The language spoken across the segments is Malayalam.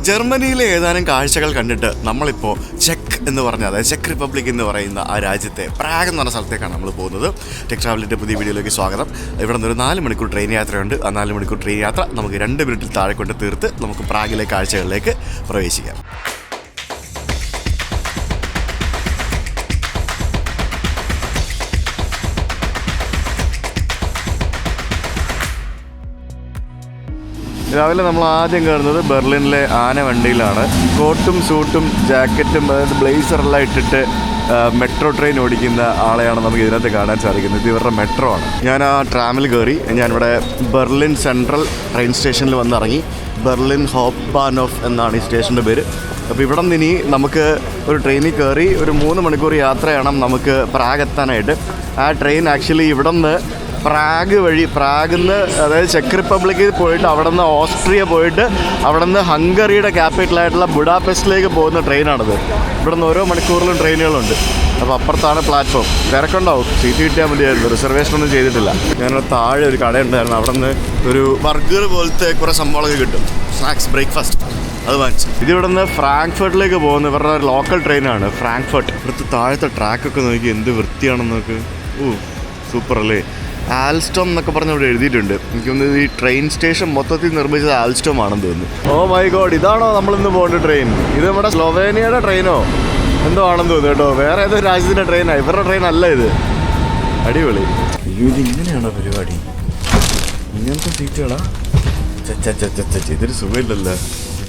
ജർമ്മനിയിലെ ഏതാനും കാഴ്ചകൾ കണ്ടിട്ട് നമ്മളിപ്പോൾ ചെക്ക് എന്ന് പറഞ്ഞ, അതായത് ചെക്ക് റിപ്പബ്ലിക് എന്ന് പറയുന്ന ആ രാജ്യത്തെ പ്രാഗ് എന്ന് പറഞ്ഞ സ്ഥലത്തേക്കാണ് നമ്മൾ പോകുന്നത്. ടെക് ട്രാവലിൻ്റെ പുതിയ വീഡിയോയിലേക്ക് സ്വാഗതം. ഇവിടെ നിന്ന് ഒരു 4 മണിക്കൂർ ട്രെയിൻ യാത്രയുണ്ട്. ആ 4 മണിക്കൂർ ട്രെയിൻ യാത്ര നമുക്ക് 2 മിനിറ്റിൽ താഴെ കൊണ്ട് തീർത്ത് നമുക്ക് പ്രാഗിലെ കാഴ്ചകളിലേക്ക് പ്രവേശിക്കാം. രാവിലെ നമ്മൾ ആദ്യം കയറുന്നത് ബെർലിനിലെ ആന വണ്ടിയിലാണ്. കോട്ടും സൂട്ടും ജാക്കറ്റും അതായത് ബ്ലേസറെല്ലാം ഇട്ടിട്ട് മെട്രോ ട്രെയിൻ ഓടിക്കുന്ന ആളെയാണ് നമുക്ക് ഇതിനകത്ത് കാണാൻ സാധിക്കുന്നത്. ഇത് ഇവരുടെ മെട്രോ ആണ്. ഞാൻ ആ ട്രാമിൽ കയറി. ഞാനിവിടെ ബെർലിൻ സെൻട്രൽ ട്രെയിൻ സ്റ്റേഷനിൽ വന്നിറങ്ങി. ബെർലിൻ ഹോപ്പ്ബാനോഫ് എന്നാണ് ഈ സ്റ്റേഷൻ്റെ പേര്. അപ്പോൾ ഇവിടെ നിന്ന് ഇനി നമുക്ക് ഒരു ട്രെയിനിൽ കയറി ഒരു 3 മണിക്കൂർ യാത്രയാണ് നമുക്ക് പ്രാഗ് എത്താനായിട്ട്. ആ ട്രെയിൻ ആക്ച്വലി ഇവിടെ നിന്ന് പ്രാഗ് വഴി, പ്രാഗിന്ന് അതായത് ചെക്ക് റിപ്പബ്ലിക്കിൽ പോയിട്ട് അവിടെ നിന്ന് ഓസ്ട്രിയ പോയിട്ട് അവിടെ നിന്ന് ഹംഗറിയുടെ ക്യാപിറ്റലായിട്ടുള്ള ബുഡാപെസ്റ്റിലേക്ക് പോകുന്ന ട്രെയിനാണത്. ഇവിടെ നിന്ന് ഓരോ മണിക്കൂറിലും ട്രെയിനുകളുണ്ട്. അപ്പോൾ അപ്പുറത്താണ് പ്ലാറ്റ്ഫോം. തിരക്കുണ്ടാവും, സീറ്റ് കിട്ടിയാൽ മതിയായിരുന്നു. റിസർവേഷൻ ഒന്നും ചെയ്തിട്ടില്ല. ഞാനവിടെ താഴെ ഒരു കടയുണ്ടായിരുന്നു. അവിടെ നിന്ന് ഒരു ബർഗർ പോലത്തെ കുറേ സംഭവങ്ങളൊക്കെ കിട്ടും, സ്നാക്സ്, ബ്രേക്ക്ഫാസ്റ്റ്. അത് വാങ്ങിച്ചു. ഇതിവിടെ നിന്ന് ഫ്രാങ്ക്ഫർട്ടിലേക്ക് പോകുന്ന ഇവരുടെ ഒരു ലോക്കൽ ട്രെയിനാണ്, ഫ്രാങ്ക്ഫർട്ട്. ഇവിടുത്തെ താഴത്തെ ട്രാക്കൊക്കെ നോക്കി എന്ത് വൃത്തിയാണെന്ന് നോക്ക്. സൂപ്പർ അല്ലേ. ആൽസ്റ്റോം എന്നൊക്കെ പറഞ്ഞ് ഇവിടെ എഴുതിയിട്ടുണ്ട്. എനിക്ക് തോന്നുന്നത് ഈ ട്രെയിൻ സ്റ്റേഷൻ മൊത്തത്തിൽ നിർമ്മിച്ചത് ആൽസ്റ്റോം ആണെന്ന് തോന്നുന്നു. ഓ മൈ ഗോഡ്, ഇതാണോ നമ്മളിന്ന് പോകേണ്ട ട്രെയിൻ? ഇത് നമ്മുടെ സ്ലൊവേനിയയുടെ ട്രെയിനോ എന്തോ ആണെന്ന് തോന്നുന്നു കേട്ടോ. വേറെ ഏതോ രാജ്യത്തിൻ്റെ ട്രെയിനാണ്, ഇവരുടെ ട്രെയിൻ അല്ല ഇത്. അടിപൊളി. അയ്യോ, ഇത് ഇങ്ങനെയാണോ പരിപാടി? ഇങ്ങനത്തെ സീറ്റുകളാ? ഇതൊരു സുഖമില്ലല്ലോ.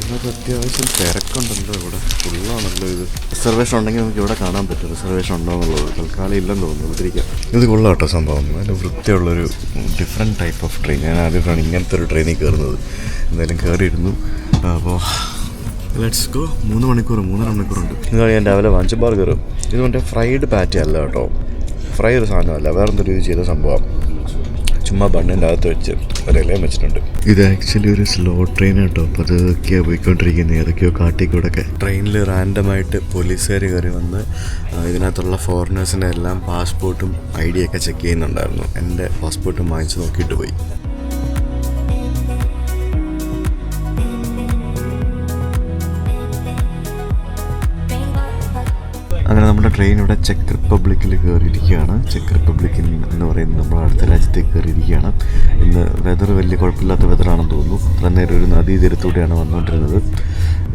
ഇതിനകത്ത് അത്യാവശ്യം തിരക്കുണ്ടല്ലോ. ഇവിടെ ഫുള്ളാണല്ലോ. ഇത് റിസർവേഷൻ ഉണ്ടെങ്കിൽ നമുക്ക് ഇവിടെ കാണാൻ പറ്റും റിസർവേഷൻ ഉണ്ടോ എന്നുള്ളത്. തൽക്കാലം ഇല്ലെന്ന് തോന്നുന്നു. ഇതിരിക്കാം. ഇത് കൊള്ളാട്ടോ സംഭവം. നല്ല വൃത്തിയുള്ളൊരു ഡിഫറെൻറ്റ് ടൈപ്പ് ഓഫ് ട്രെയിൻ. ഞാൻ ആദ്യമായിട്ടാണ് ഇങ്ങനത്തെ ഒരു ട്രെയിനിൽ കയറുന്നത്. എന്തായാലും കയറിയിരുന്നു. അപ്പോൾ ലെറ്റ്സ് ഗോ. 3 മണിക്കൂറുണ്ട്. ഇതാണ് ഞാൻ രാവിലെ വാങ്ങിച്ച ബർഗർ. ഇത് മറ്റേ ഫ്രൈഡ് പാറ്റി അല്ല കേട്ടോ. ഫ്രൈ ഒരു സാധനമല്ല, വേറെന്തൊരു ഇത് ചെയ്ത സംഭവം. ചുമ്മാ ബണ്ണിൻ്റെ അകത്ത് വെച്ച് ഒരിലയും വെച്ചിട്ടുണ്ട്. ഇത് ആക്ച്വലി ഒരു സ്ലോ ട്രെയിൻ കേട്ടോ. അപ്പോൾ അതൊക്കെയാണ് പോയിക്കൊണ്ടിരിക്കുന്നത്. ഏതൊക്കെയോ കാട്ടിക്കൂടൊക്കെ. ട്രെയിനിൽ റാൻഡമായിട്ട് പോലീസുകാർ കയറി വന്ന് ഇതിനകത്തുള്ള ഫോറിനേഴ്സിൻ്റെ എല്ലാം പാസ്പോർട്ടും ID ഒക്കെ ചെക്ക് ചെയ്യുന്നുണ്ടായിരുന്നു. എൻ്റെ പാസ്പോർട്ടും വാങ്ങിച്ച് നോക്കിയിട്ട് പോയി. അങ്ങനെ നമ്മുടെ ട്രെയിൻ ഇവിടെ ചെക്ക് റിപ്പബ്ലിക്കിൽ കയറിയിരിക്കുകയാണ്. ചെക്ക് റിപ്പബ്ലിക് എന്ന് പറയുന്നത് നമ്മുടെ അടുത്ത രാജ്യത്തേക്ക് കയറിയിരിക്കുകയാണ്. ഇന്ന് വെതർ വലിയ കുഴപ്പമില്ലാത്ത വെതറാണെന്ന് തോന്നുന്നു. അത്ര നേരം ഒരു നദീതീരത്തൂടെയാണ് വന്നുകൊണ്ടിരുന്നത്.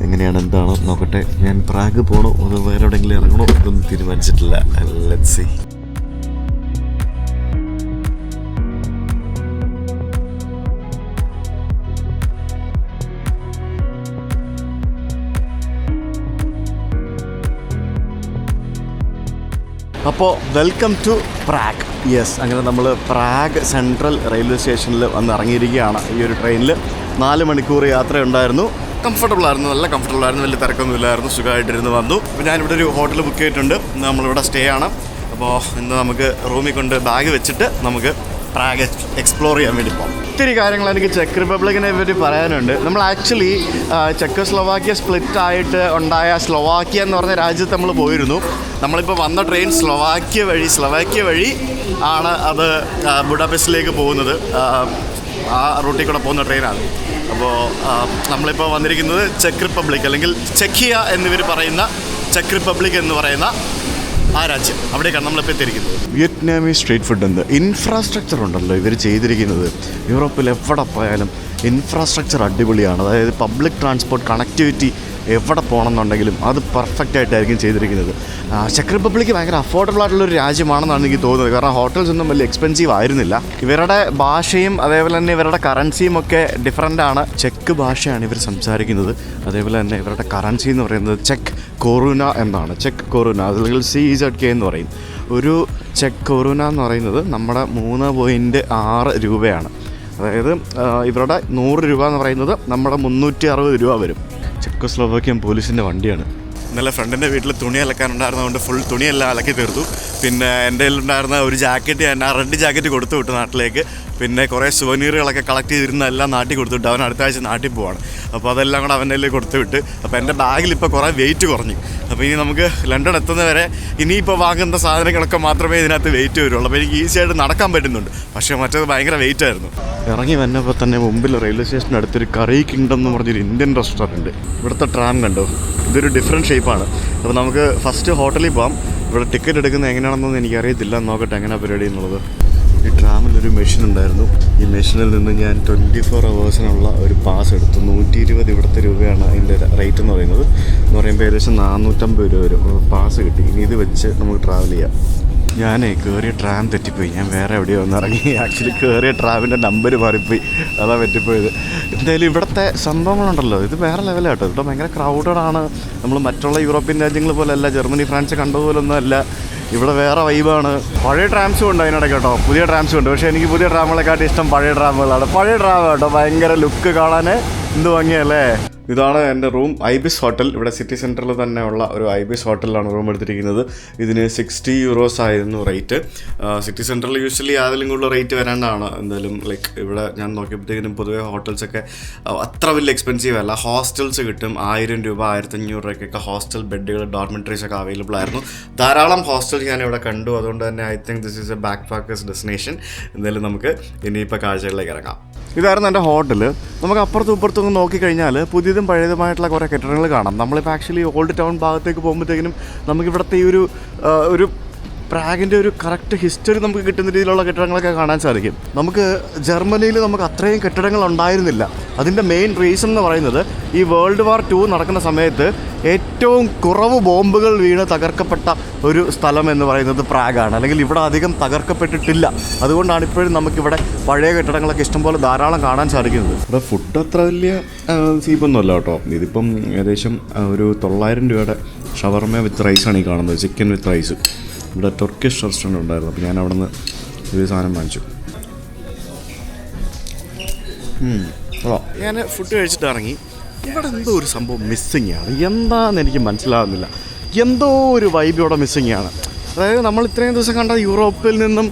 എങ്ങനെയാണ് എന്താണോ നോക്കട്ടെ. ഞാൻ പ്രാഗ് പോകണോ അതോ വേറെ എവിടെയെങ്കിലും ഇറങ്ങണോ ഇതൊന്നും തീരുമാനിച്ചിട്ടില്ല. Let's see. അപ്പോൾ വെൽക്കം ടു പ്രാഗ്. യെസ്, അങ്ങനെ നമ്മൾ പ്രാഗ് സെൻട്രൽ റെയിൽവേ സ്റ്റേഷനിൽ വന്ന് ഇറങ്ങിയിരിക്കുകയാണ്. ഈ ഒരു ട്രെയിനിൽ 4 മണിക്കൂർ യാത്രയുണ്ടായിരുന്നു. കംഫർട്ടബിളായിരുന്നു, നല്ല കംഫർട്ടബിളായിരുന്നു. വലിയ തിരക്കൊന്നുമില്ലായിരുന്നു. സുഖമായിട്ടിരുന്ന് വന്നു. അപ്പോൾ ഞാനിവിടെ ഒരു ഹോട്ടൽ ബുക്ക് ചെയ്തിട്ടുണ്ട്. നമ്മളിവിടെ സ്റ്റേ ആണ്. അപ്പോൾ ഇന്ന് നമുക്ക് റൂമിൽ കൊണ്ട് ബാഗ് വെച്ചിട്ട് നമുക്ക് പ്രാഗ് എക്സ്പ്ലോർ ചെയ്യാൻ വേണ്ടി പോകാം. ഒത്തിരി കാര്യങ്ങൾ എനിക്ക് ചെക്ക് റിപ്പബ്ലിക്കിനെ പറ്റി പറയാനുണ്ട്. നമ്മൾ ആക്ച്വലി ചെക്കോസ്ലോവാക്യ സ്പ്ലിറ്റായിട്ട് ഉണ്ടായ സ്ലോവാക്യ എന്ന് പറഞ്ഞ രാജ്യത്ത് നമ്മൾ പോയിരുന്നു. നമ്മളിപ്പോൾ വന്ന ട്രെയിൻ സ്ലോവാക്യ വഴി ആണ് അത് ബുഡാപെസ്റ്റിലേക്ക് പോകുന്നത്. ആ റൂട്ടിൽ കൂടെ പോകുന്ന ട്രെയിനാണ്. അപ്പോൾ നമ്മളിപ്പോൾ വന്നിരിക്കുന്നത് ചെക്ക് റിപ്പബ്ലിക് അല്ലെങ്കിൽ ചെക്കിയ എന്നിവർ പറയുന്ന ചെക്ക് റിപ്പബ്ലിക് എന്ന് പറയുന്ന ആ രാജ്യം. അവിടേക്കാണ് നമ്മളിപ്പോൾ എത്തിയിരിക്കുന്നത്. വിയറ്റ്നാമീസ് സ്ട്രീറ്റ് ഫുഡ് എന്ത് ഇൻഫ്രാസ്ട്രക്ചർ ഉണ്ടല്ലോ ഇവർ ചെയ്തിരിക്കുന്നത്. യൂറോപ്പിൽ എവിടെ പോയാലും ഇൻഫ്രാസ്ട്രക്ചർ അടിപൊളിയാണ്. അതായത് പബ്ലിക് ട്രാൻസ്പോർട്ട് കണക്ടിവിറ്റി എവിടെ പോകണമെന്നുണ്ടെങ്കിലും അത് പെർഫെക്റ്റ് ആയിട്ടായിരിക്കും ചെയ്തിരിക്കുന്നത്. ചെക്ക് റിപ്പബ്ലിക്ക് ഭയങ്കര അഫോർഡബിൾ ആയിട്ടുള്ളൊരു രാജ്യമാണെന്നാണ് എനിക്ക് തോന്നുന്നത്. കാരണം ഹോട്ടൽസ് ഒന്നും വലിയ എക്സ്പെൻസീവ് ആയിരുന്നില്ല. ഇവരുടെ ഭാഷയും അതേപോലെ തന്നെ ഇവരുടെ കറൻസിയും ഒക്കെ ഡിഫറൻ്റ് ആണ്. ചെക്ക് ഭാഷയാണ് ഇവർ സംസാരിക്കുന്നത്. അതേപോലെ തന്നെ ഇവരുടെ കറൻസി എന്ന് പറയുന്നത് ചെക്ക് കൊറൂന എന്നാണ്. ചെക്ക് കൊറൂന അല്ലെങ്കിൽ CZK എന്ന് പറയും. ഒരു ചെക്ക് കൊറൂന എന്ന് പറയുന്നത് നമ്മുടെ 3.6 രൂപയാണ്. അതായത് ഇവരുടെ 100 രൂപ എന്ന് പറയുന്നത് നമ്മുടെ 360 രൂപ വരും. ചെക്കോസ്ലോവാക്യൻ പോലീസിൻ്റെ വണ്ടിയാണ്. ഇന്നലെ ഫ്രണ്ടിൻ്റെ വീട്ടിൽ തുണി അലക്കാനുണ്ടായിരുന്നതുകൊണ്ട് ഫുൾ തുണിയെല്ലാം അലക്കി തീർത്തു. പിന്നെ എൻ്റെ കയ്യിലുണ്ടായിരുന്ന ഒരു ജാക്കറ്റ്, ഞാൻ ആ റെഡ് ജാക്കറ്റ് കൊടുത്തു വിട്ടു നാട്ടിലേക്ക്. പിന്നെ കുറേ സുവനീറുകളൊക്കെ കളക്ട് ചെയ്തിരുന്ന എല്ലാം നാട്ടിൽ കൊടുത്തു വിട്ടു. അവൻ അടുത്ത ആഴ്ച നാട്ടിൽ പോവാണ്. അപ്പോൾ അതെല്ലാം കൂടെ അവൻ്റെ കയ്യിൽ കൊടുത്തു വിട്ട്. അപ്പോൾ എൻ്റെ ബാഗിൽ ഇപ്പോൾ കുറേ വെയിറ്റ് കുറഞ്ഞു. അപ്പോൾ ഇനി നമുക്ക് ലണ്ടൻ എത്തുന്നവരെ ഇനിയിപ്പോൾ വാങ്ങുന്ന സാധനങ്ങളൊക്കെ മാത്രമേ ഇതിനകത്ത് വെയിറ്റ് വരുള്ളൂ. അപ്പോൾ എനിക്ക് ഈസിയായിട്ട് നടക്കാൻ പറ്റുന്നുണ്ട്. പക്ഷേ മറ്റേത് ഭയങ്കര വെയിറ്റ് ആയിരുന്നു. ഇറങ്ങി വന്നപ്പോൾ തന്നെ മുമ്പിൽ റെയിൽവേ സ്റ്റേഷൻ്റെ അടുത്തൊരു കറി കിങ്ഡം എന്ന് പറഞ്ഞൊരു ഇന്ത്യൻ റെസ്റ്റോറൻറ്റ്. ഇവിടുത്തെ ട്രാം കണ്ടോ, ഇതൊരു ഡിഫറെൻറ്റ് ഷേപ്പാണ്. അപ്പോൾ നമുക്ക് ഫസ്റ്റ് ഹോട്ടലിൽ പോകാം. ഇവിടെ ടിക്കറ്റ് എടുക്കുന്നത് എങ്ങനെയാണെന്നൊന്നും എനിക്കറിയത്തില്ല, നോക്കട്ടെ എങ്ങനെയാണ് പരിപാടി എന്നുള്ളത്. ഈ ട്രാമിലൊരു മെഷീൻ ഉണ്ടായിരുന്നു. ഈ മെഷീനിൽ നിന്ന് ഞാൻ 24 ഹവേഴ്സിനുള്ള ഒരു പാസ് എടുത്തു. 120 ഇവിടുത്തെ രൂപയാണ് അതിൻ്റെ റേറ്റ് എന്ന് പറയുന്നത്. എന്ന് പറയുമ്പോൾ ഏകദേശം 450 രൂപ വരും പാസ് കിട്ടി. ഇനി ഇത് വെച്ച് നമുക്ക് ട്രാവൽ ചെയ്യാം. ഞാനേ കയറിയ ട്രാം തെറ്റിപ്പോയി. ഞാൻ വേറെ എവിടെയോ ഒന്ന് ഇറങ്ങി. ആക്ച്വലി കയറിയ ട്രാമിൻ്റെ നമ്പർ മാറിപ്പോയി, അതാ പറ്റിപ്പോയത്. എന്തായാലും ഇവിടുത്തെ സംഭവങ്ങളുണ്ടല്ലോ, ഇത് വേറെ ലെവലാണ് കേട്ടോ. ഇവിടെ ഭയങ്കര ക്രൗഡഡാണ്. നമ്മൾ മറ്റുള്ള യൂറോപ്യൻ രാജ്യങ്ങൾ പോലെയല്ല, ജർമ്മനി ഫ്രാൻസ് കണ്ടതുപോലൊന്നും അല്ല. ഇവിടെ വേറെ വൈബാണ്. പഴയ ട്രാംസും ഉണ്ട് അതിനിടയ്ക്ക് കേട്ടോ, പുതിയ ട്രാംസും ഉണ്ട്. പക്ഷേ എനിക്ക് പുതിയ ട്രാമുകളെക്കാട്ടി ഇഷ്ടം പഴയ ട്രാമുകളാണ്. പഴയ ട്രാം കേട്ടോ, ഭയങ്കര ലുക്ക് കാണാൻ എന്ത് ഭംഗിയല്ലേ. ഇതാണ് എൻ്റെ റൂം, ഐബിസ് ഹോട്ടൽ. ഇവിടെ സിറ്റി സെൻറ്ററിൽ തന്നെ ഉള്ള ഒരു ഐബിസ് ഹോട്ടലിലാണ് റൂം എടുത്തിരിക്കുന്നത്. ഇതിന് 60 യൂറോസ് ആയിരുന്നു റേറ്റ്. സിറ്റി സെൻറ്ററിൽ യൂഷ്വലി അതിലും കൂടുതൽ റേറ്റ് വരാനാണ്. എന്തായാലും ലൈക്ക് ഇവിടെ ഞാൻ നോക്കിയപ്പോഴത്തേക്കിനും പൊതുവേ ഹോട്ടൽസൊക്കെ അത്ര വലിയ എക്സ്പെൻസീവ് അല്ല. ഹോസ്റ്റൽസ് കിട്ടും. 1000 രൂപ 1500 രൂപയ്ക്കൊക്കെ ഹോസ്റ്റൽ ബെഡുകൾ, ഡോർമെറ്ററീസ് ഒക്കെ അവൈലബിൾ ആയിരുന്നു. ധാരാളം ഹോസ്റ്റൽ ഞാനിവിടെ കണ്ടു. അതുകൊണ്ട് തന്നെ I think this is A back packers destination. എന്തായാലും നമുക്ക് ഇനിയിപ്പോൾ കാഴ്ചകളിലേക്ക് ഇറങ്ങാം. ഇതായിരുന്നു എൻ്റെ ഹോട്ടൽ. നമുക്ക് അപ്പുറത്തും ഇപ്പുറത്തും നോക്കിക്കഴിഞ്ഞാൽ പുതിയതും പഴയതുമായിട്ടുള്ള കുറേ കെട്ടിടങ്ങൾ കാണാം. നമ്മളിപ്പോൾ ആക്ച്വലി ഓൾഡ് ടൗൺ ഭാഗത്തേക്ക് പോകുമ്പോഴത്തേക്കിനും നമുക്കിവിടുത്തെ ഈ ഒരു പ്രാഗിൻ്റെ ഒരു കറക്റ്റ് ഹിസ്റ്ററി നമുക്ക് കിട്ടുന്ന രീതിയിലുള്ള കെട്ടിടങ്ങളൊക്കെ കാണാൻ സാധിക്കും. നമുക്ക് ജർമ്മനിയിൽ നമുക്ക് അത്രയും കെട്ടിടങ്ങൾ ഉണ്ടായിരുന്നില്ല. അതിൻ്റെ മെയിൻ റീസൺ എന്ന് പറയുന്നത് ഈ വേൾഡ് വാർ 2 നടക്കുന്ന സമയത്ത് ഏറ്റവും കുറവ് ബോംബുകൾ വീണ് തകർക്കപ്പെട്ട ഒരു സ്ഥലം എന്ന് പറയുന്നത് പ്രാഗാണ്. അല്ലെങ്കിൽ ഇവിടെ അധികം തകർക്കപ്പെട്ടിട്ടില്ല. അതുകൊണ്ടാണ് ഇപ്പോഴും നമുക്കിവിടെ പഴയ കെട്ടിടങ്ങളൊക്കെ ഇഷ്ടംപോലെ ധാരാളം കാണാൻ സാധിക്കുന്നത്. ഇവിടെ ഫുഡ് അത്ര വലിയ ചീപ്പൊന്നുമല്ല കേട്ടോ. ഇതിപ്പം ഏകദേശം ഒരു 900 രൂപയുടെ ഷവർമ വിത്ത് റൈസാണ് ഈ കാണുന്നത്, ചിക്കൻ വിത്ത് റൈസ്. ഇവിടെ ടർക്കിഷ് റെസ്റ്റോറൻറ്റ് ഉണ്ടായിരുന്നു. അപ്പോൾ ഞാൻ അവിടെ നിന്ന് ഒരു സാധനം വാങ്ങിച്ചു. ഞാൻ ഫുഡ് കഴിച്ചിട്ട് ഇറങ്ങി. ഇവിടെ എന്തോ ഒരു സംഭവം മിസ്സിങ് ആണ്. എന്താണെന്ന് എനിക്ക് മനസ്സിലാവുന്നില്ല. എന്തോ ഒരു വൈബ് ഇവിടെ മിസ്സിങ് ആണ്. അതായത് നമ്മൾ ഇത്രയും ദിവസം കണ്ട യൂറോപ്പിൽ നിന്നും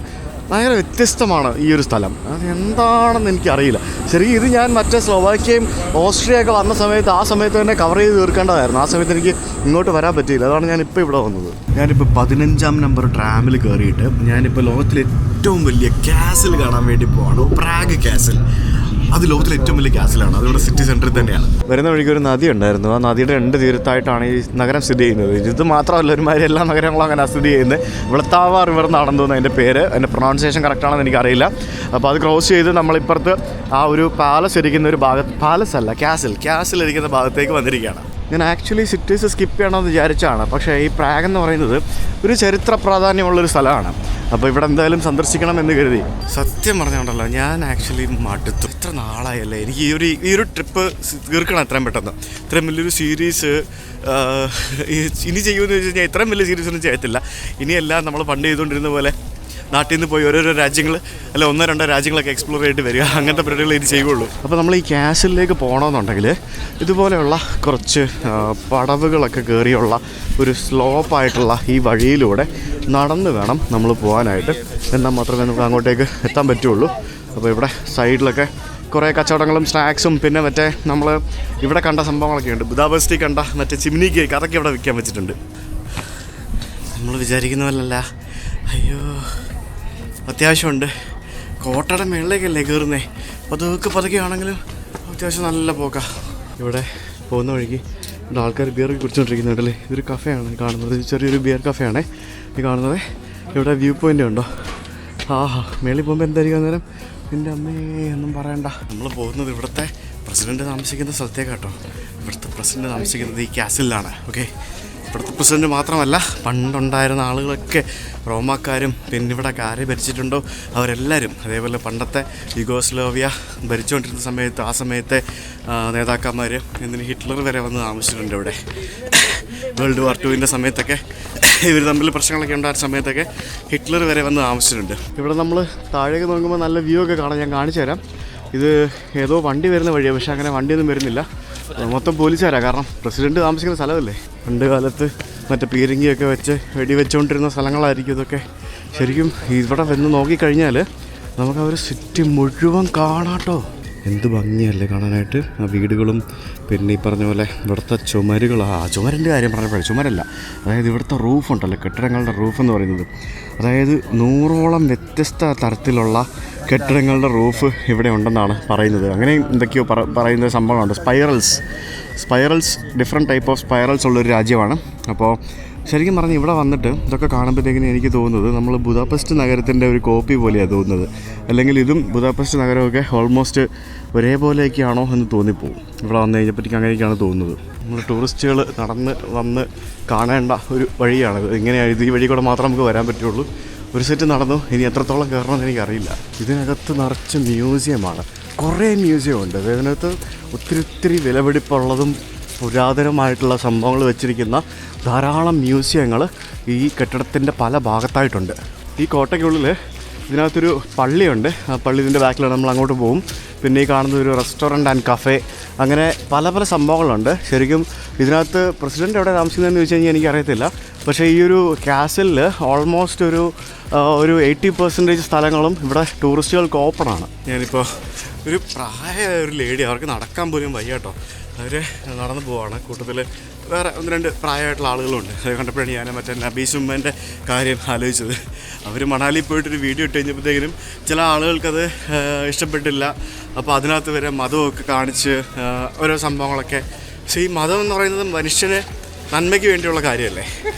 ഭയങ്കര വ്യത്യസ്തമാണ് ഈ ഒരു സ്ഥലം. അത് എന്താണെന്ന് എനിക്കറിയില്ല. ശരിക്കും ഇത് ഞാൻ മറ്റേ സ്ലോവാക്യയും ഓസ്ട്രിയയൊക്കെ വന്ന സമയത്ത് ആ സമയത്ത് തന്നെ കവർ ചെയ്ത് തീർക്കേണ്ടതായിരുന്നു. ആ സമയത്ത് എനിക്ക് ഇങ്ങോട്ട് വരാൻ പറ്റിയില്ല. അതാണ് ഞാനിപ്പോൾ ഇവിടെ വന്നത്. ഞാനിപ്പോൾ 15ാം നമ്പർ ട്രാമിൽ കയറിയിട്ട് ഞാനിപ്പോൾ ലോകത്തിലെ ഏറ്റവും വലിയ കാസിൽ കാണാൻ വേണ്ടി പോവാണ്. Prague castle. അത് ലോകത്തിലെ ഏറ്റവും വലിയ കാസിലാണ്. അതിവിടെ സിറ്റി സെൻറ്ററിൽ തന്നെയാണ്. വരുന്ന വഴിക്ക് ഒരു നദി ഉണ്ടായിരുന്നു. ആ നദിയുടെ 2 തീരത്തായിട്ടാണ് ഈ നഗരം സ്ഥിതി ചെയ്യുന്നത്. ഇത് മാത്രമല്ല, ഒരുമാതിരി എല്ലാ നഗരങ്ങളും അങ്ങനെ സ്ഥിതി ചെയ്യുന്നത്. വെളുത്താവ റിവർ എന്നാണെന്ന് തോന്നുന്നു അതിൻ്റെ പേര്. അതിൻ്റെ പ്രൊണൗൺസിയേഷൻ കറക്റ്റാണെന്ന് എനിക്കറിയില്ല. അപ്പോൾ അത് ക്രോസ് ചെയ്ത് നമ്മളിപ്പുറത്ത് ആ ഒരു പാലസ് ഇരിക്കുന്ന ഒരു ഭാഗത്ത്, പാലസ് അല്ല കാസിൽ ഇരിക്കുന്ന ഭാഗത്തേക്ക് വന്നിരിക്കുകയാണ്. ഞാൻ ആക്ച്വലി സിറ്റീസ് സ്കിപ്പ് ചെയ്യണമെന്ന് വിചാരിച്ചാണ്. പക്ഷേ ഈ പ്രാഗ് എന്ന് പറയുന്നത് ഒരു ചരിത്ര പ്രാധാന്യമുള്ളൊരു സ്ഥലമാണ്. അപ്പോൾ ഇവിടെ എന്തായാലും സന്ദർശിക്കണം എന്ന് കരുതി. സത്യം പറഞ്ഞുകൊണ്ടല്ലോ, ഞാൻ ആക്ച്വലി മടുത്തു. ഇത്ര നാളായല്ലേ എനിക്ക് ഈ ഒരു ട്രിപ്പ് തീർക്കണം എത്രയും പെട്ടെന്ന്. ഇത്രയും വലിയൊരു സീരീസ് ഇനി ചെയ്യുമെന്ന് വെച്ച് കഴിഞ്ഞാൽ ഇത്രയും വലിയ സീരീസൊന്നും ചെയ്യത്തില്ല. ഇനിയെല്ലാം നമ്മൾ പണ്ട് ചെയ്തുകൊണ്ടിരുന്ന പോലെ നാട്ടിൽ നിന്ന് പോയി ഓരോരോ രാജ്യങ്ങൾ അല്ല 1-2 രാജ്യങ്ങളൊക്കെ എക്സ്പ്ലോർ ചെയ്തിട്ട് വരിക, അങ്ങനത്തെ പരിപാടികൾ ഇത് ചെയ്യുള്ളൂ. അപ്പോൾ നമ്മൾ ഈ കാസിലേക്ക് പോകണമെന്നുണ്ടെങ്കിൽ ഇതുപോലെയുള്ള കുറച്ച് പടവുകളൊക്കെ കയറിയുള്ള ഒരു സ്ലോപ്പായിട്ടുള്ള ഈ വഴിയിലൂടെ നടന്ന് വേണം നമ്മൾ പോകാനായിട്ട്. എന്നാൽ മാത്രമേ നമുക്ക് അങ്ങോട്ടേക്ക് എത്താൻ പറ്റുള്ളൂ. അപ്പോൾ ഇവിടെ സൈഡിലൊക്കെ കുറേ കച്ചവടങ്ങളും സ്നാക്സും പിന്നെ മറ്റേ നമ്മൾ ഇവിടെ കണ്ട സംഭവങ്ങളൊക്കെ ഉണ്ട്. ബുദാപെസ്റ്റി കണ്ട മറ്റേ ചിമ്നി കേക്ക് അതൊക്കെ ഇവിടെ വിൽക്കാൻ വെച്ചിട്ടുണ്ട്. നമ്മൾ വിചാരിക്കുന്ന പോലല്ല. അയ്യോ, അത്യാവശ്യമുണ്ട്. കോട്ടയുടെ മേളിലേക്കല്ലേ കയറുന്നേ. പതുക്കെ ആണെങ്കിലും അത്യാവശ്യം നല്ല പോക്കാ. ഇവിടെ പോകുന്ന വഴിക്ക് ഇവിടെ ആൾക്കാർ ബിയറൊക്കെ കുടിച്ചുകൊണ്ടിരിക്കുന്നുണ്ടല്ലേ. ഇതൊരു കഫേയാണ് കാണുന്നത്, ചെറിയൊരു ബിയർ കഫേയാണേ ഈ കാണുന്നത്. ഇവിടെ വ്യൂ പോയിൻ്റ് ഉണ്ടോ? മേളിൽ പോകുമ്പോൾ എന്തായിരിക്കും അന്നേരം എൻ്റെ അമ്മേ ഒന്നും പറയണ്ട. നമ്മൾ പോകുന്നത് ഇവിടുത്തെ പ്രസിഡൻറ്റ് താമസിക്കുന്ന സ്ഥലത്തേക്കാട്ടോ. ഇവിടുത്തെ പ്രസിഡൻറ്റ് താമസിക്കുന്നത് ഈ കാസിലാണ്. ഓക്കെ, ഇവിടുത്തെ പ്രസിഡൻറ്റ് മാത്രമല്ല, പണ്ടുണ്ടായിരുന്ന ആളുകളൊക്കെ റോമാക്കാരും പിന്നെ ഇവിടെ ആരെ ഭരിച്ചിട്ടുണ്ടോ അവരെല്ലാവരും, അതേപോലെ പണ്ടത്തെ യുഗോസ്ലോവിയ ഭരിച്ചുകൊണ്ടിരുന്ന സമയത്ത് ആ സമയത്തെ നേതാക്കന്മാർ, എന്തിന് ഹിറ്റ്ലർ വരെ വന്ന് താമസിച്ചിട്ടുണ്ട് ഇവിടെ. വേൾഡ് വാർ 2 സമയത്തൊക്കെ ഇവർ തമ്മിൽ പ്രശ്നങ്ങളൊക്കെ ഉണ്ടായിരുന്ന സമയത്തൊക്കെ ഹിറ്റ്ലർ വരെ വന്ന് താമസിച്ചിട്ടുണ്ട്. ഇവിടെ നമ്മൾ താഴേക്ക് നോക്കുമ്പോൾ നല്ല വ്യൂ ഒക്കെ കാണാം. ഞാൻ കാണിച്ചു തരാം. ഇത് ഏതോ വണ്ടി വരുന്ന വഴിയാണ്, പക്ഷേ അങ്ങനെ വണ്ടിയൊന്നും വരുന്നില്ല. മൊത്തം പോലീസുകാരാണ്. കാരണം പ്രസിഡൻറ്റ് താമസിക്കുന്ന സ്ഥലമല്ലേ. പണ്ട് കാലത്ത് മറ്റേ പീരങ്കിയൊക്കെ വെച്ച് വെടിവെച്ചുകൊണ്ടിരുന്ന സ്ഥലങ്ങളായിരിക്കും ഇതൊക്കെ. ശരിക്കും ഇവിടെ വന്ന് നോക്കിക്കഴിഞ്ഞാൽ നമുക്ക് ആ ഒരു സിറ്റി മുഴുവൻ കാണാട്ടോ. എന്ത് ഭംഗിയല്ലേ കാണാനായിട്ട്. ആ വീടുകളും പിന്നെ ഈ പറഞ്ഞ പോലെ ഇവിടുത്തെ ചുമരുകൾ. ചുമരിൻ്റെ കാര്യം പറഞ്ഞപ്പോഴേ, ചുമരല്ല, അതായത് ഇവിടുത്തെ റൂഫുണ്ടല്ലോ, കെട്ടിടങ്ങളുടെ റൂഫ് എന്ന് പറയുന്നത്. അതായത് 100ഓളം വ്യത്യസ്ത തരത്തിലുള്ള കെട്ടിടങ്ങളുടെ റൂഫ് ഇവിടെ ഉണ്ടെന്നാണ് പറയുന്നത്. അങ്ങനെ എന്തൊക്കെയോ പറയുന്ന സംഭവമുണ്ട്. Spirals different type of spirals ഉള്ളൊരു രാജ്യമാണ്. അപ്പോൾ ശരിക്കും പറഞ്ഞ് ഇവിടെ വന്നിട്ട് ഇതൊക്കെ കാണുമ്പോഴത്തേക്കിനും എനിക്ക് തോന്നുന്നത് നമ്മൾ ബുദാപെസ്റ്റ് നഗരത്തിൻ്റെ ഒരു കോപ്പി പോലെയാണ് തോന്നുന്നത്. അല്ലെങ്കിൽ ഇതും ബുദാപെസ്റ്റ് നഗരമൊക്കെ ഓൾമോസ്റ്റ് ഒരേപോലെയൊക്കെയാണോ എന്ന് തോന്നിപ്പോവും ഇവിടെ വന്നു കഴിഞ്ഞപ്പോഴത്തേക്ക്. അങ്ങനെയൊക്കെയാണ് തോന്നുന്നത്. നമ്മൾ ടൂറിസ്റ്റുകൾ നടന്ന് വന്ന് കാണേണ്ട ഒരു വഴിയാണിത്. ഇങ്ങനെയാണ്, ഈ വഴി കൂടെ മാത്രം നമുക്ക് വരാൻ പറ്റുള്ളൂ. ഒരു സെറ്റ് നടന്നു, ഇനി എത്രത്തോളം കയറണമെന്ന് എനിക്കറിയില്ല. ഇതിനകത്ത് നിറച്ച് മ്യൂസിയമാണ്, കുറേ മ്യൂസിയമുണ്ട്. ഇതിനകത്ത് ഒത്തിരി വിലപിടിപ്പുള്ളതും പുരാതനമായിട്ടുള്ള സംഭവങ്ങൾ വെച്ചിരിക്കുന്ന ധാരാളം മ്യൂസിയങ്ങൾ ഈ കെട്ടിടത്തിൻ്റെ പല ഭാഗത്തായിട്ടുണ്ട്. ഈ കോട്ടയ്ക്കുള്ളിൽ ഇതിനകത്തൊരു പള്ളിയുണ്ട്. ആ പള്ളി ഇതിൻ്റെ ബാക്കിലാണ്, നമ്മൾ അങ്ങോട്ട് പോകും. പിന്നെ ഈ കാണുന്ന ഒരു റെസ്റ്റോറൻറ്റ് ആൻഡ് കഫേ, അങ്ങനെ പല സംഭവങ്ങളുണ്ട്. ശരിക്കും ഇതിനകത്ത് പ്രസിഡൻ്റ് എവിടെ താമസിക്കുന്നതെന്ന് ചോദിച്ചു കഴിഞ്ഞാൽ എനിക്കറിയത്തില്ല. പക്ഷേ ഈ ഒരു കാസിലിൽ ഓൾമോസ്റ്റ് ഒരു 80% സ്ഥലങ്ങളും ഇവിടെ ടൂറിസ്റ്റുകൾക്ക് ഓപ്പണാണ്. ഞാനിപ്പോൾ ഒരു പ്രായമായ ഒരു ലേഡി, അവർക്ക് നടക്കാൻ പോലും വയ്യ കേട്ടോ, അവർ നടന്നു പോവാണ്. കൂട്ടത്തിൽ വേറെ 1-2 പ്രായമായിട്ടുള്ള ആളുകളുണ്ട്. അത് കണ്ടപ്പോഴാണ് ഞാൻ മറ്റേ നബീസുമ്മേൻ്റെ കാര്യം ആലോചിച്ചത്. അവർ മണാലി പോയിട്ടൊരു വീഡിയോ ഇട്ട് കഴിഞ്ഞപ്പോഴത്തേക്കിനും ചില ആളുകൾക്കത് ഇഷ്ടപ്പെട്ടില്ല. അപ്പോൾ അതിനകത്ത് വരെ മതമൊക്കെ കാണിച്ച് ഓരോ സംഭവങ്ങളൊക്കെ. പക്ഷേ ഈ മതം എന്ന് പറയുന്നത് മനുഷ്യന് നന്മയ്ക്ക് വേണ്ടിയുള്ള കാര്യമല്ലേ.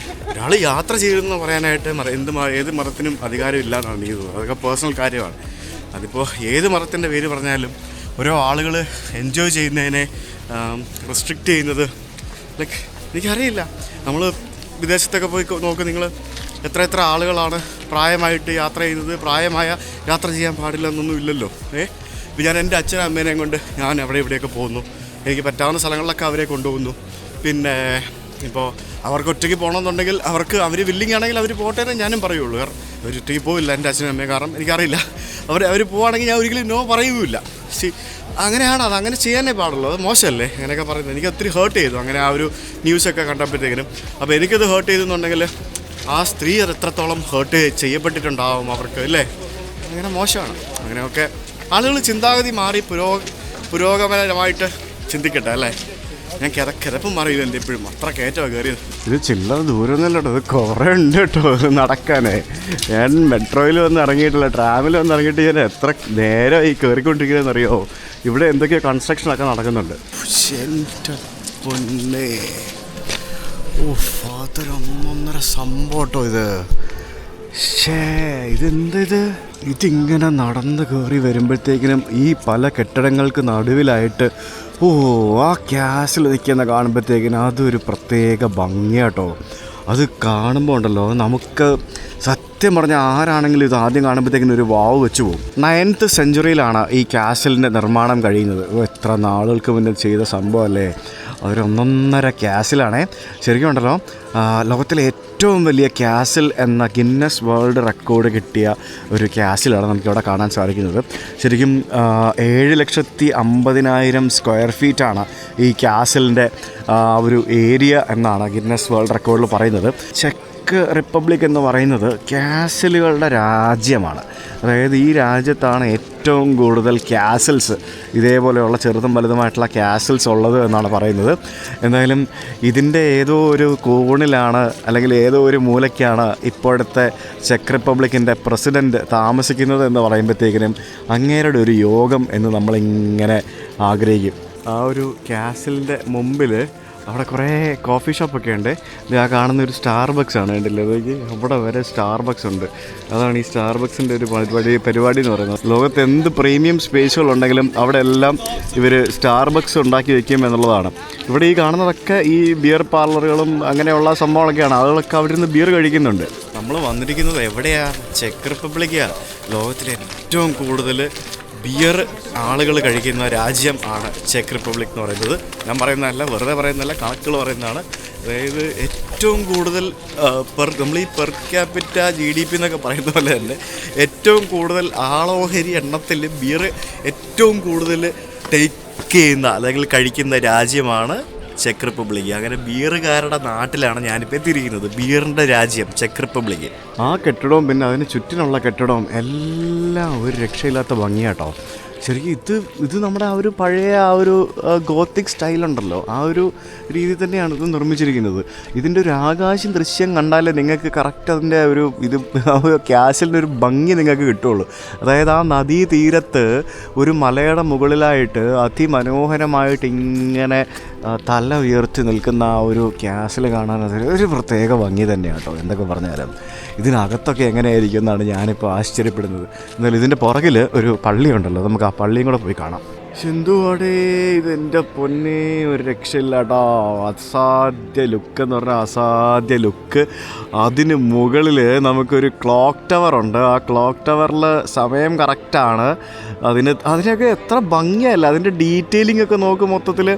ഒരാൾ യാത്ര ചെയ്തെന്ന് പറയാനായിട്ട് ഏത് മതത്തിനും അധികാരമില്ല എന്നാണ് എനിക്ക് തോന്നുന്നത്. അതൊക്കെ പേഴ്സണൽ കാര്യമാണ്. അതിപ്പോൾ ഏത് മതത്തിൻ്റെ പേര് പറഞ്ഞാലും ഓരോ ആളുകൾ എൻജോയ് ചെയ്യുന്നതിനെ റെസ്ട്രിക്റ്റ് ചെയ്യുന്നത് ലൈക്ക് എനിക്കറിയില്ല. നമ്മൾ വിദേശത്തൊക്കെ പോയി നോക്ക്, നിങ്ങൾ എത്ര ആളുകളാണ് പ്രായമായിട്ട് യാത്ര ചെയ്യുന്നത്. പ്രായമായ യാത്ര ചെയ്യാൻ പാടില്ല എന്നൊന്നും ഇല്ലല്ലോ. ഇപ്പോൾ ഞാൻ എൻ്റെ അച്ഛനും അമ്മേനെയും കൊണ്ട് ഞാൻ ഇവിടെയൊക്കെ പോകുന്നു. എനിക്ക് പറ്റാവുന്ന സ്ഥലങ്ങളിലൊക്കെ അവരെ കൊണ്ടുപോകുന്നു. പിന്നെ ഇപ്പോൾ അവർക്ക് ഒറ്റയ്ക്ക് പോകണമെന്നുണ്ടെങ്കിൽ അവർ വില്ലിങ് ആണെങ്കിൽ അവർ പോട്ടെ എന്ന് ഞാനും പറയുള്ളൂ. കാരണം അവർ ഒറ്റയ്ക്ക് പോവില്ല എൻ്റെ അച്ഛനും അമ്മയും. കാരണം എനിക്കറിയില്ല, അവർ പോവുകയാണെങ്കിൽ ഞാൻ ഒരിക്കലും നോ പറയുകയില്ല. അങ്ങനെയാണ്, അത് അങ്ങനെ ചെയ്യാനേ പാടുള്ളൂ. അത് മോശമല്ലേ അങ്ങനെയൊക്കെ പറയുന്നത്. എനിക്ക് ഒത്തിരി ഹേർട്ട് ചെയ്തു അങ്ങനെ ആ ഒരു ന്യൂസൊക്കെ കണ്ടപ്പോഴത്തേക്കിനും. അപ്പോൾ എനിക്കത് ഹേർട്ട് ചെയ്തെന്നുണ്ടെങ്കിൽ ആ സ്ത്രീ അത് എത്രത്തോളം ഹേർട്ട് ചെയ്യപ്പെട്ടിട്ടുണ്ടാവും അവർക്ക്, അല്ലേ? അങ്ങനെ മോശമാണ്. അങ്ങനെയൊക്കെ ആളുകൾ ചിന്താഗതി മാറി പുരോഗമനമായിട്ട് ചിന്തിക്കട്ടെ, അല്ലേ? ഞാൻ കിതപ്പും മാറിയില്ല എൻ്റെ എപ്പോഴും. അത്ര കയറ്റമാണ് കയറിയത്. ഇത് ചില്ലറ ദൂരമൊന്നുമല്ല കേട്ടോ, ഇത് കുറേ ഉണ്ട് കേട്ടോ നടക്കാനേ. ഞാൻ മെട്രോയിൽ വന്ന് ഇറങ്ങിയിട്ടില്ല, ട്രാമിൽ വന്ന് ഇറങ്ങിയിട്ട് ഞാൻ എത്ര നേരമായി കയറിക്കൊണ്ടിരിക്കുന്നതെന്നറിയോ. ഇവിടെ എന്തൊക്കെയോ കൺസ്ട്രക്ഷനൊക്കെ നടക്കുന്നുണ്ട്. പൊന്നേ, അതൊരു 1.5 സംഭവം കേട്ടോ ഇത്. ഇതിങ്ങനെ നടന്ന് കയറി വരുമ്പോഴത്തേക്കിനും ഈ പല കെട്ടിടങ്ങൾക്ക് നടുവിലായിട്ട് ആ ക്യാസിൽ നിൽക്കുന്ന കാണുമ്പോഴത്തേക്കിനും അതൊരു പ്രത്യേക ഭംഗിയാട്ടോ. അത് കാണുമ്പോൾ ഉണ്ടല്ലോ, നമുക്ക് സത്യം പറഞ്ഞാൽ ആരാണെങ്കിലും ഇത് ആദ്യം കാണുമ്പോഴത്തേക്കിനും ഒരു വാവ് വെച്ച് പോകും. 9th സെഞ്ച്വറിയിലാണ് ഈ ക്യാസിലിൻ്റെ നിർമ്മാണം കഴിയുന്നത്. എത്ര നാളുകൾക്ക് മുന്നേ ചെയ്ത സംഭവമല്ലേ. അതൊരു 1.5 ക്യാസിലാണേ. ശരിക്കും ഉണ്ടല്ലോ, ലോകത്തിലെ ഏറ്റവും വലിയ ക്യാസിൽ എന്ന ഗിന്നസ് വേൾഡ് റെക്കോർഡ് കിട്ടിയ ഒരു ക്യാസിലാണ് നമുക്കിവിടെ കാണാൻ സാധിക്കുന്നത്. ശരിക്കും 7,50,000 സ്ക്വയർ ഫീറ്റാണ് ഈ ക്യാസിലിൻ്റെ ഒരു ഏരിയ എന്നാണ് ഗിന്നസ് വേൾഡ് റെക്കോർഡിൽ പറയുന്നത്. ചെക്ക് റിപ്പബ്ലിക് എന്ന് പറയുന്നത് ക്യാസിലുകളുടെ രാജ്യമാണ്. അതായത് ഈ രാജ്യത്താണ് ഏറ്റവും കൂടുതൽ ക്യാസിൽസ്, ഇതേപോലെയുള്ള ചെറുതും വലുതുമായിട്ടുള്ള ക്യാസിൽസ് ഉള്ളത് എന്നാണ് പറയുന്നത്. എന്തായാലും ഇതിൻ്റെ ഏതോ ഒരു കോണിലാണ് അല്ലെങ്കിൽ ഏതോ ഒരു മൂലയ്ക്കാണ് ഇപ്പോഴത്തെ ചെക്ക് റിപ്പബ്ലിക്കിൻ്റെ പ്രസിഡൻറ്റ് താമസിക്കുന്നത് എന്ന് പറയുമ്പോഴത്തേക്കിനും അങ്ങേരുടെ ഒരു യോഗം എന്ന് നമ്മളിങ്ങനെ ആഗ്രഹിക്കും. ആ ഒരു ക്യാസിലിൻ്റെ മുമ്പിൽ അവിടെ കുറേ കോഫി ഷോപ്പൊക്കെ ഉണ്ട്. ഇത് ആ കാണുന്നൊരു സ്റ്റാർബക്സ് ആണ്, കണ്ടില്ലേ? അതൊക്കെ അവിടെ വരെ സ്റ്റാർബക്സ് ഉണ്ട്. അതാണ് ഈ സ്റ്റാർബക്സിൻ്റെ ഒരു പരിപാടി എന്ന് പറയുന്നത്. ലോകത്ത് എന്ത് പ്രീമിയം സ്പേസുകളുണ്ടെങ്കിലും അവിടെ എല്ലാം ഇവർ സ്റ്റാർബക്സ് ഉണ്ടാക്കി വയ്ക്കും എന്നുള്ളതാണ്. ഇവിടെ ഈ കാണുന്നതൊക്കെ ഈ ബിയർ പാർലറുകളും അങ്ങനെയുള്ള സംഭവങ്ങളൊക്കെയാണ്. ആളുകളൊക്കെ അവിടെ നിന്ന് ബിയർ കഴിക്കുന്നുണ്ട്. നമ്മൾ വന്നിരിക്കുന്നത് എവിടെയാണ്? ചെക്ക് റിപ്പബ്ലിക്കാണ്. ലോകത്തിലെ ഏറ്റവും കൂടുതൽ ബിയർ ആളുകൾ കഴിക്കുന്ന രാജ്യം ആണ് ചെക്ക് റിപ്പബ്ലിക് എന്ന് പറയുന്നത്. ഞാൻ പറയുന്നതല്ല, വെറുതെ പറയുന്നതല്ല, കണക്കുകൾ പറയുന്നതാണ്. അതായത് ഏറ്റവും കൂടുതൽ നമ്മൾ ഈ പെർ ക്യാപിറ്റ GDP എന്നൊക്കെ പറയുന്ന പോലെ തന്നെ ഏറ്റവും കൂടുതൽ ആളോഹരി എണ്ണത്തിൽ ബിയർ ഏറ്റവും കൂടുതൽ ടേക്ക് ചെയ്യുന്ന അല്ലെങ്കിൽ കഴിക്കുന്ന രാജ്യമാണ് ചെക്ക് റിപ്പബ്ലിക്. അങ്ങനെ ബിയറുകാരുടെ നാട്ടിലാണ് ഞാനിപ്പോൾ എത്തിയിരിക്കുന്നത്. ബിയറിൻ്റെ രാജ്യം ചെക്ക് റിപ്പബ്ലിക്. ആ കെട്ടിടവും പിന്നെ അതിന് ചുറ്റിനുള്ള കെട്ടിടവും എല്ലാം ഒരു രക്ഷയില്ലാത്ത ഭംഗിയാട്ടോ. ശരിക്കും ഇത് നമ്മുടെ ആ ഒരു പഴയ ആ ഒരു ഗോത്തിക് സ്റ്റൈലുണ്ടല്ലോ, ആ ഒരു രീതി തന്നെയാണ് ഇത് നിർമ്മിച്ചിരിക്കുന്നത്. ഇതിൻ്റെ ഒരു ആകാശം ദൃശ്യം കണ്ടാലേ നിങ്ങൾക്ക് കറക്റ്റ് അതിൻ്റെ ഒരു ക്യാസിലിൻ്റെ ഒരു ഭംഗി നിങ്ങൾക്ക് കിട്ടുള്ളൂ. അതായത് ആ നദീ തീരത്ത് ഒരു മലയുടെ മുകളിലായിട്ട് അതിമനോഹരമായിട്ട് ഇങ്ങനെ തല ഉയർത്തി നിൽക്കുന്ന ആ ഒരു ക്യാസിൽ കാണാൻ ഒരു പ്രത്യേക ഭംഗി തന്നെയാണ് കേട്ടോ. എന്തൊക്കെ പറഞ്ഞാലും ഇതിനകത്തൊക്കെ എങ്ങനെയായിരിക്കും എന്നാണ് ഞാനിപ്പോൾ ആശ്ചര്യപ്പെടുന്നത്. എന്നാലും ഇതിൻ്റെ പുറകിൽ ഒരു പള്ളിയുണ്ടല്ലോ, നമുക്ക് ആ പള്ളിയും കൂടെ പോയി കാണാം. എന്തുവാടേ ഇതെൻ്റെ പൊന്നേ, ഒരു രക്ഷയില്ല കേട്ടോ. അസാധ്യ ലുക്ക് എന്ന് പറഞ്ഞാൽ അസാധ്യ ലുക്ക്. അതിന് മുകളിൽ നമുക്കൊരു ക്ലോക്ക് ടവർ ഉണ്ട്. ആ ക്ലോക്ക് ടവറിൽ സമയം കറക്റ്റാണ്. അതിനൊക്കെ എത്ര ഭംഗിയല്ല, അതിൻ്റെ ഡീറ്റെയിലിംഗ് ഒക്കെ നോക്കും. മൊത്തത്തിൽ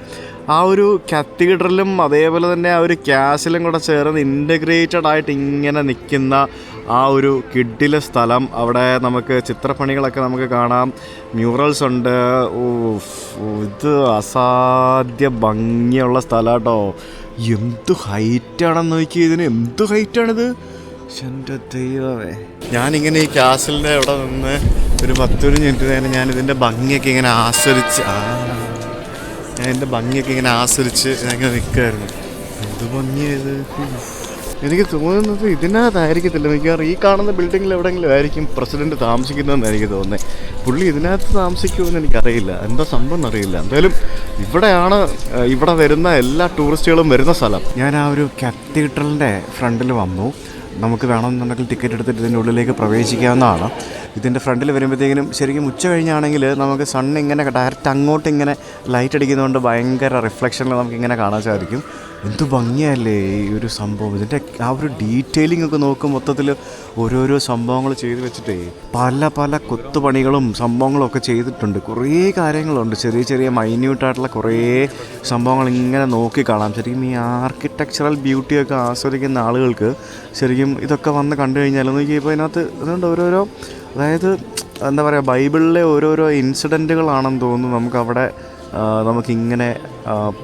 ആ ഒരു കത്തീഡ്രലും അതേപോലെ തന്നെ ആ ഒരു ക്യാസിലും കൂടെ ചേർന്ന് ഇൻ്റഗ്രേറ്റഡ് ആയിട്ട് ഇങ്ങനെ നിൽക്കുന്ന ആ ഒരു കിഡിലെ സ്ഥലം. അവിടെ നമുക്ക് ചിത്രപ്പണികളൊക്കെ നമുക്ക് കാണാം, മ്യൂറൽസ് ഉണ്ട്. ഇത് അസാധ്യ ഭംഗിയുള്ള സ്ഥലം കേട്ടോ. എന്ത് ഹൈറ്റാണെന്ന് നോക്കി, ഇതിന് എന്ത് ഹൈറ്റാണിത്, എൻ്റെ ദൈവമേ. ഞാനിങ്ങനെ ഈ ക്യാസിലിൻ്റെ അവിടെ നിന്ന് ഒരു 10 മിനിറ്റ് നേരം ഞാനിതിൻ്റെ ഭംഗിയൊക്കെ ഇങ്ങനെ ആസ്വദിച്ച് ഞാനിങ്ങനെ നിൽക്കുമായിരുന്നു. എന്ത് ഭംഗിയായത്. എനിക്ക് തോന്നുന്നത് ഇതിനകത്തായിരിക്കത്തില്ല, മിക്കവാറും ഈ കാണുന്ന ബിൽഡിങ്ങിൽ എവിടെയെങ്കിലും ആയിരിക്കും പ്രസിഡൻറ്റ് താമസിക്കുന്നതെന്ന് എനിക്ക് തോന്നുന്നത്. പുള്ളി ഇതിനകത്ത് താമസിക്കുമെന്ന് എനിക്കറിയില്ല, എന്താ സംഭവം എന്നറിയില്ല. എന്തായാലും ഇവിടെ വരുന്ന എല്ലാ ടൂറിസ്റ്റുകളും വരുന്ന സ്ഥലം. ഞാൻ ആ ഒരു കത്തീഡ്രലിൻ്റെ ഫ്രണ്ടിൽ വന്നു. നമുക്ക് വേണമെന്നുണ്ടെങ്കിൽ ടിക്കറ്റ് എടുത്തിട്ട് ഇതിൻ്റെ ഉള്ളിലേക്ക് പ്രവേശിക്കാവുന്നതാണ്. ഇതിൻ്റെ ഫ്രണ്ടിൽ വരുമ്പോഴത്തേക്കിനും ശരിക്കും ഉച്ച കഴിഞ്ഞാണെങ്കിൽ നമുക്ക് സണ്ണ് ഇങ്ങനെ ഡയറക്റ്റ് അങ്ങോട്ട് ഇങ്ങനെ ലൈറ്റ് അടിക്കുന്നതുകൊണ്ട് ഭയങ്കര റിഫ്ലക്ഷനിൽ നമുക്കിങ്ങനെ കാണാൻ സാധിക്കും. എന്ത് ഭംഗിയല്ലേ ഈ ഒരു സംഭവം. ഇതിൻ്റെ ആ ഒരു ഡീറ്റെയിലിംഗ് ഒക്കെ നോക്കും. മൊത്തത്തിൽ ഓരോരോ സംഭവങ്ങൾ ചെയ്ത് വെച്ചിട്ടേ പല കൊത്തുപണികളും സംഭവങ്ങളും ഒക്കെ ചെയ്തിട്ടുണ്ട്. കുറേ കാര്യങ്ങളുണ്ട്, ചെറിയ മൈന്യൂട്ടായിട്ടുള്ള കുറേ സംഭവങ്ങൾ ഇങ്ങനെ നോക്കി കാണാം. ശരിക്കും ഈ ആർക്കിടെക്ചറൽ ബ്യൂട്ടിയൊക്കെ ആസ്വദിക്കുന്ന ആളുകൾക്ക് ശരിക്കും ഇതൊക്കെ വന്ന് കണ്ടു കഴിഞ്ഞാൽ നോക്കിയപ്പോൾ ഇതിനകത്ത് അതുകൊണ്ട് ഓരോരോ, അതായത് എന്താ പറയുക, ബൈബിളിലെ ഓരോരോ ഇൻസിഡൻറ്റുകളാണെന്ന് തോന്നുന്നു നമുക്കവിടെ നമുക്കിങ്ങനെ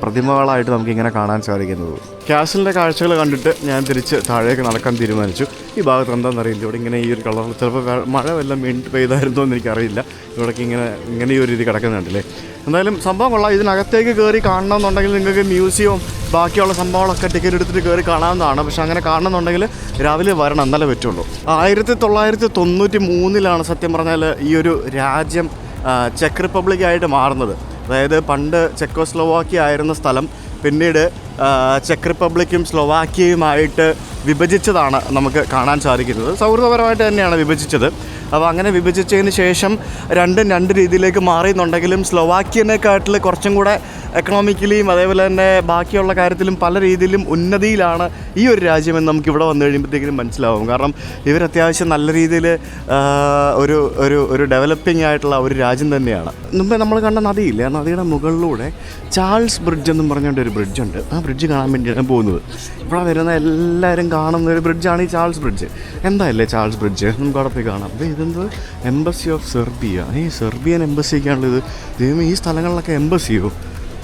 പ്രതിമകളായിട്ട് നമുക്കിങ്ങനെ കാണാൻ സാധിക്കുന്നത്. ക്യാസിലിൻ്റെ കാഴ്ചകൾ കണ്ടിട്ട് ഞാൻ തിരിച്ച് താഴേക്ക് നടക്കാൻ തീരുമാനിച്ചു. ഈ ഭാഗത്ത് എന്താണെന്നറിയില്ല, ഇവിടെ ഇങ്ങനെ ഈ ഒരു കളർ, ചിലപ്പോൾ മഴ വല്ലതും പെയ്തായിരുന്നോ എന്ന് എനിക്കറിയില്ല. ഇവിടേക്ക് ഇങ്ങനെ ഈ ഒരു രീതി കിടക്കുന്നുണ്ടല്ലേ. എന്തായാലും സംഭവം കൊള്ളാം. ഇതിനകത്തേക്ക് കയറി കാണണമെന്നുണ്ടെങ്കിൽ നിങ്ങൾക്ക് മ്യൂസിയവും ബാക്കിയുള്ള സംഭവങ്ങളൊക്കെ ടിക്കറ്റ് എടുത്തിട്ട് കയറി കാണാവുന്നതാണ്. പക്ഷെ അങ്ങനെ കാണണമെന്നുണ്ടെങ്കിൽ രാവിലെ വരണം, എന്നാലേ പറ്റുള്ളൂ. 1993 സത്യം പറഞ്ഞാൽ ഈ ഒരു രാജ്യം ചെക്ക് റിപ്പബ്ലിക്കായിട്ട് മാറുന്നത്. അതായത് പണ്ട് ചെക്കോസ്ലോവാക്യ ആയിരുന്ന സ്ഥലം പിന്നീട് ചെക്ക് റിപ്പബ്ലിക്കും സ്ലോവാക്യയുമായിട്ട് വിഭജിച്ചതാണ് നമുക്ക് കാണാൻ സാധിക്കുന്നത്. സൗഹൃദപരമായിട്ട് തന്നെയാണ് വിഭജിച്ചത്. അപ്പോൾ അങ്ങനെ വിഭജിച്ചതിന് ശേഷം രണ്ടും രണ്ട് രീതിയിലേക്ക് മാറിയെന്നുണ്ടെങ്കിലും സ്ലോവാക്യനെക്കാട്ടിൽ കുറച്ചും കൂടെ എക്കണോമിക്കലിയും അതേപോലെ തന്നെ ബാക്കിയുള്ള കാര്യത്തിലും പല രീതിയിലും ഉന്നതിയിലാണ് ഈ ഒരു രാജ്യമെന്ന് നമുക്ക് ഇവിടെ വന്നു കഴിയുമ്പോഴത്തേക്കും മനസ്സിലാവും. കാരണം ഇവരത്യാവശ്യം നല്ല രീതിയിൽ ഒരു ഡെവലപ്പിംഗ് ആയിട്ടുള്ള ഒരു രാജ്യം തന്നെയാണ്. മുമ്പേ നമ്മൾ കണ്ട നദിയില്ലേ, ആ നദിയുടെ മുകളിലൂടെ ചാൾസ് ബ്രിഡ്ജ് എന്നും പറഞ്ഞുകൊണ്ട് ഒരു ബ്രിഡ്ജുണ്ട്. ആ ബ്രിഡ്ജ് കാണാൻ വേണ്ടിയാണ് പോകുന്നത്. ഇവിടെ വരുന്ന എല്ലാവരും കാണുന്ന ഒരു ബ്രിഡ്ജാണ് ഈ ചാൾസ് ബ്രിഡ്ജ്. എന്തായല്ലേ ചാൾസ് ബ്രിഡ്ജ്, നമുക്ക് അവിടെ പോയി കാണാം. ഇതെന്ത് എംബസി ഓഫ് സെർബിയ, ഈ സെർബിയൻ എംബസിക്കാണുള്ളത്. ദൈവമേ, ഈ സ്ഥലങ്ങളിലൊക്കെ എംബസിയോ,